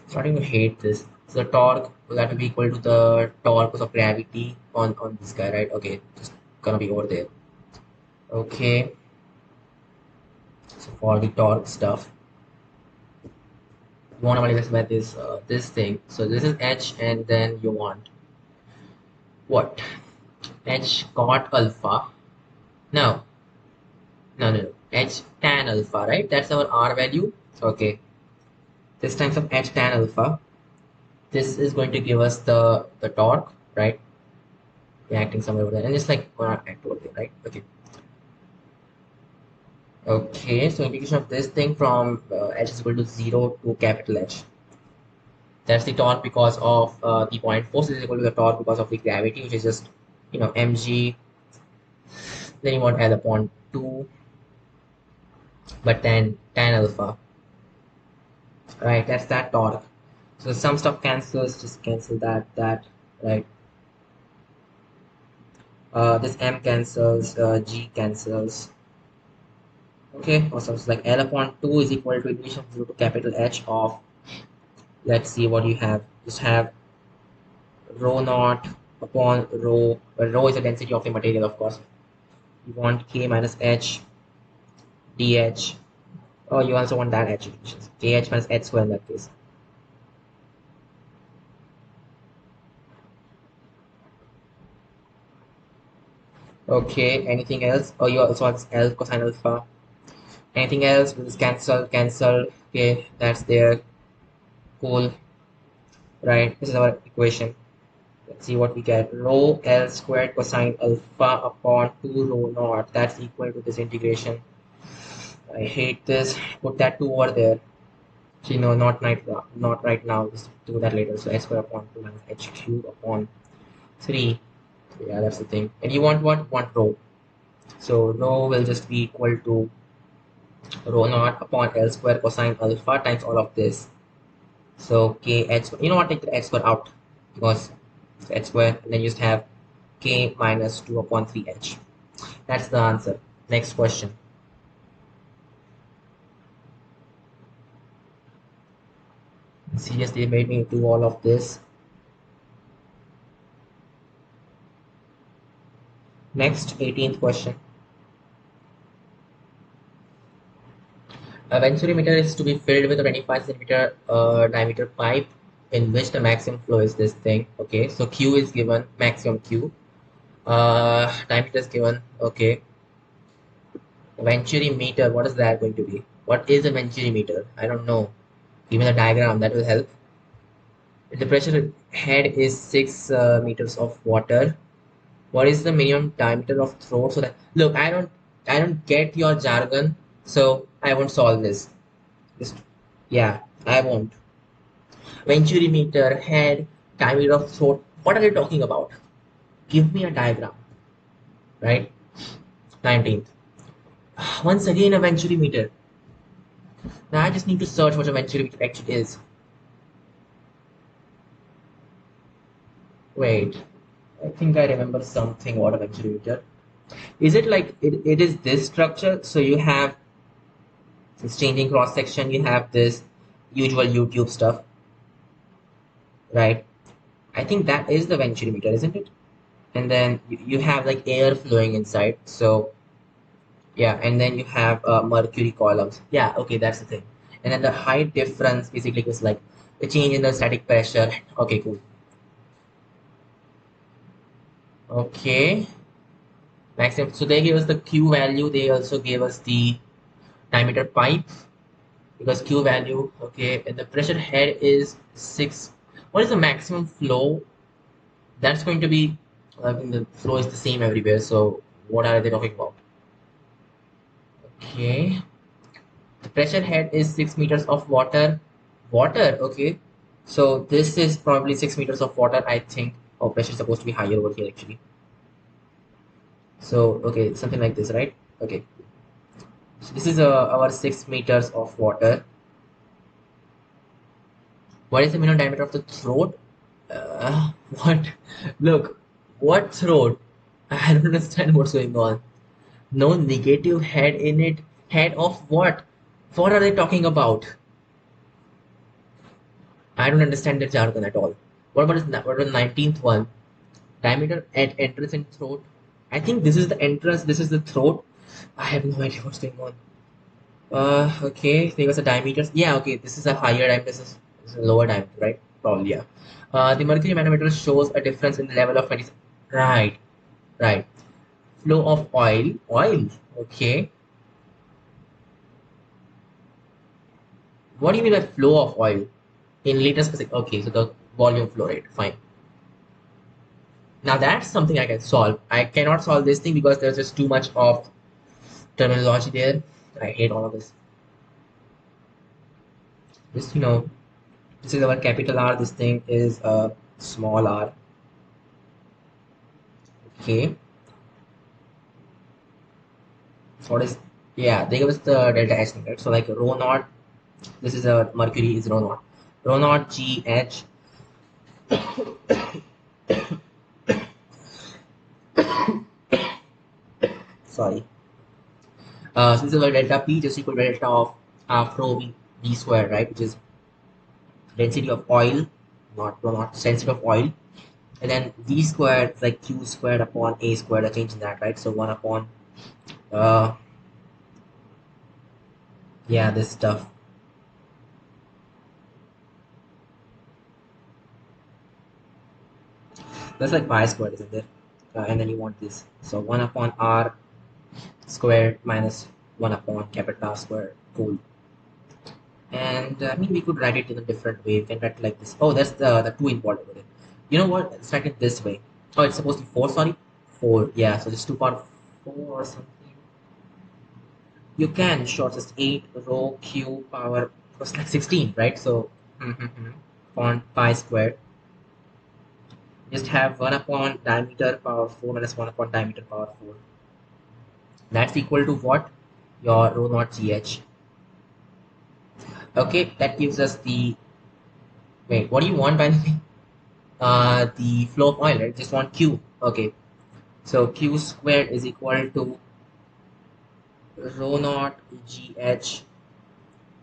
Starting to hate this. So the torque will have to be equal to the torque of gravity on this guy, right? Okay, just gonna be over there. Okay, so for the torque stuff, you want to multiply this thing. So this is h, and then you want what? H cot alpha. No, no. H tan alpha, right? That's our R value. Okay, this times of h tan alpha. This is going to give us the torque, right? Reacting somewhere over there, and it's like gonna act over there, right? Okay. Okay, so integration of this thing from h is equal to 0 to capital H. That's the torque because of the point force is equal to the torque because of the gravity, which is just, mg. Then you want L upon 2, but then tan alpha, right? That's that torque. So some stuff cancels, just cancel that, right? This m cancels, g cancels. Okay, awesome. So like L upon 2 is equal to integration of 0 to capital H of, let's see what you have. Just have rho naught upon rho, where rho is the density of the material, of course. You want k minus h dh. Oh, you also want that h equations. Kh minus h square in that case. Okay, anything else? Oh, you also want L cosine alpha. Anything else? Will this cancel. Okay, that's there. Cool. Right, this is our equation. Let's see what we get. Rho L squared cosine alpha upon 2 rho naught. That's equal to this integration. I hate this. Put that 2 over there. See, no, not right now. Just do that later. So h square upon 2 minus h cube upon 3. Yeah, that's the thing. And you want what? Want rho. So rho will just be equal to rho naught upon L square cosine alpha times all of this. So k h, you know what? Take the h square out because it's h square, and then you just have k minus 2 upon 3h. That's the answer. Next question. Seriously, they made me do all of this. Next, 18th question. A venturimeter is to be filled with a 25 centimeter diameter pipe in which the maximum flow is this thing. Okay, so Q is given, maximum Q. Diameter is given. Okay, venturimeter, what is that going to be? What is a venturimeter? I don't know. Give me the diagram, that will help. The pressure head is 6 meters of water. What is the minimum diameter of throat? So that look, I don't get your jargon, so I won't solve this. Just yeah, I won't. Venturimeter, head, diameter of throat. What are they talking about? Give me a diagram, right? 19th. Once again, a venturi meter. Now I just need to search what a venturi meter actually is. Wait, I think I remember something what a venturi meter. Is it like it is this structure? So you have this changing cross section, you have this usual YouTube stuff, right? I think that is the venturi meter, isn't it? And then you have like air flowing inside. So yeah, and then you have mercury columns. Yeah, okay, that's the thing. And then the height difference basically is like the change in the static pressure. Okay, cool. Okay, maximum. So they gave us the Q value. They also gave us the diameter pipe because Q value. Okay, and the pressure head is 6. What is the maximum flow? That's going to be, I mean, the flow is the same everywhere. So what are they talking about? Okay, the pressure head is 6 meters of water. Water, okay. So this is probably 6 meters of water, I think. Oh, pressure is supposed to be higher over here actually. So okay, something like this, right? Okay. So this is our 6 meters of water. What is the minimum diameter of the throat? What? Look, what throat? I don't understand what's going on. No negative head in it. Head of what? What are they talking about? I don't understand the jargon at all. What about the 19th one? Diameter at entrance and throat. I think this is the entrance, this is the throat. I have no idea what's going on. Okay, there was a diameter. Yeah, okay, this is a higher diameter, this is a lower diameter, right? Probably, yeah. The mercury manometer shows a difference in the level of 20. Right, right. Flow of oil. Oil, okay. What do you mean by flow of oil? In liters per second. Okay, so the volume flow rate, fine. Now that's something I can solve. I cannot solve this thing because there's just too much of terminology there. I hate all of this. Just, this is our capital R. This thing is a small r. Okay. What is, yeah, they give us the delta H thing, right? So like rho naught, this is a mercury is rho naught. Rho naught GH, sorry. So this is our delta P just equal to delta of half rho V squared, right? Which is density of oil, not rho naught, density of oil. And then V squared is like Q squared upon A squared, a change in that, right? So 1 upon, uh, yeah, this stuff. That's like pi squared, isn't it? And then you want this. So 1 upon R squared minus 1 upon capital R squared. Cool. And I mean, we could write it in a different way. We can write it like this. Oh, that's the 2 involved with it. You know what? Let's write it this way. Oh, it's supposed to be 4, sorry. 4, yeah. So just 2 power 4 or something. You can short just 8 rho Q power, was like 16, right? So, upon pi squared. Just have 1 upon diameter power 4 minus 1 upon diameter power 4. That's equal to what? Your rho naught GH. Okay, that gives us the, wait, what do you want by the way? The flow of oil, right? Just want Q. Okay, so Q squared is equal to rho naught GH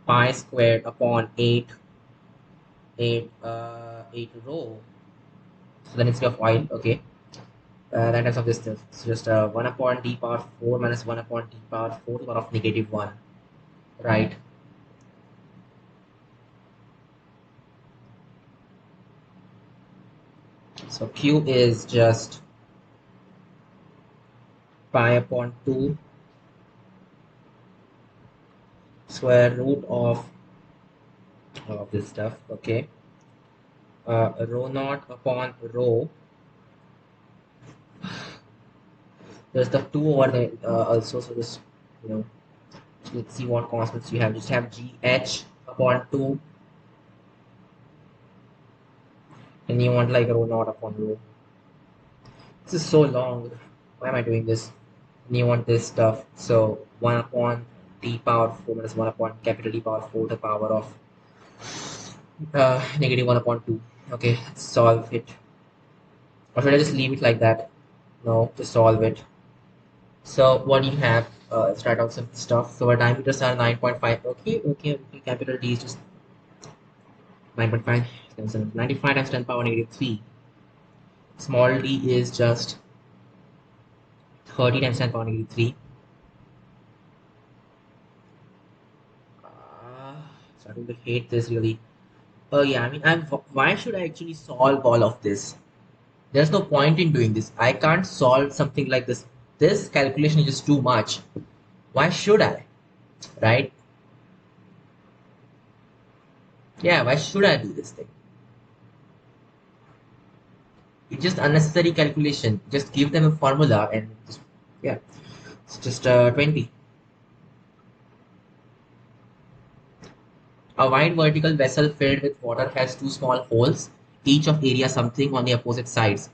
pi squared upon 8 rho. So the density of oil, okay. That types of this stuff. It's just 1 upon d power 4 minus 1 upon d power 4 to the power of negative 1, right? So Q is just pi upon 2 square root of all of this stuff, okay. Rho naught upon rho. There's the 2 over there also, so just, you know, let's see what constants you have. Just have GH upon 2 And you want like rho naught upon rho. This is so long. Why am I doing this? And you want this stuff. So 1 upon t power 4 minus 1 upon capital T power 4 to the power of negative 1 upon 2. Okay, let's solve it. Or should I just leave it like that? No, just solve it. So what do you have? Let's write out some stuff. So our diameters are 9.5. Okay. Capital D is just 9.5. 95 times 10 power negative 3. Small d is just 30 times 10 power negative 3. Starting to hate this really. Oh yeah, I mean, why should I actually solve all of this? There's no point in doing this. I can't solve something like this. This calculation is just too much. Why should I? Right? Yeah, why should I do this thing? It's just unnecessary calculation. Just give them a formula and just, yeah, it's just 20. A wide vertical vessel filled with water has two small holes, each of area something on the opposite sides.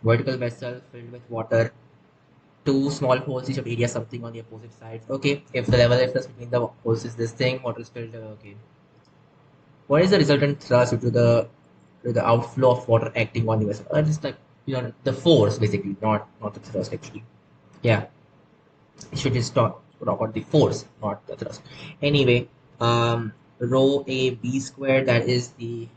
Vertical vessel filled with water, two small holes, each of area something on the opposite sides. Okay, if the level difference between the holes is this thing, water is filled. Okay. What is the resultant thrust due to the outflow of water acting on the vessel? Just like the force basically, not the thrust actually. Yeah, it should just talk about the force, not the thrust. Anyway, rho a b squared, that is the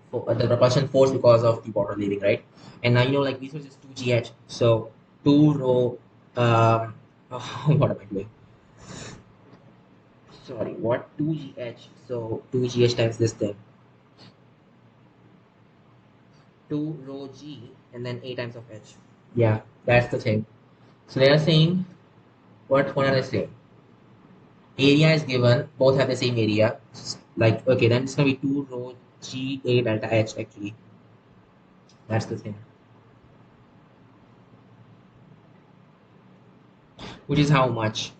propulsion force because of the water leaving, right? And now like this was just 2gh, so 2 rho what am I doing? Sorry, what 2gh? So 2gh times this thing, 2 rho g, and then a times of h. Yeah, that's the thing. So they are saying, what are they saying? Area is given, both have the same area. Like, okay, then it's gonna be 2 rho g a delta h actually. That's the thing. Which is how much?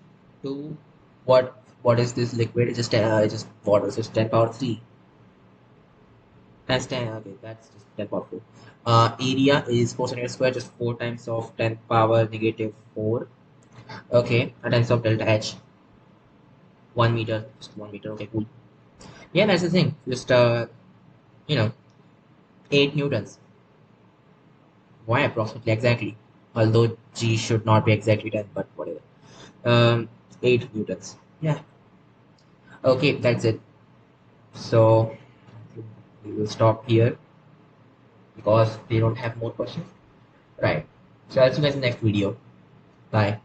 2, what is this liquid? It's just water, so it's 10 power 3. That's 10, okay, that's just 10 power 4. Area is 4 centimeter square, just 4 times of 10 power negative 4. Okay, a times of delta h. 1 meter, just 1 meter, okay, cool. Yeah, that's the thing. Just, you know, 8 newtons. Why approximately? Exactly. Although G should not be exactly 10, but whatever. 8 newtons. Yeah. Okay, that's it. So we will stop here because they don't have more questions. Right. So I'll see you guys in the next video. Bye.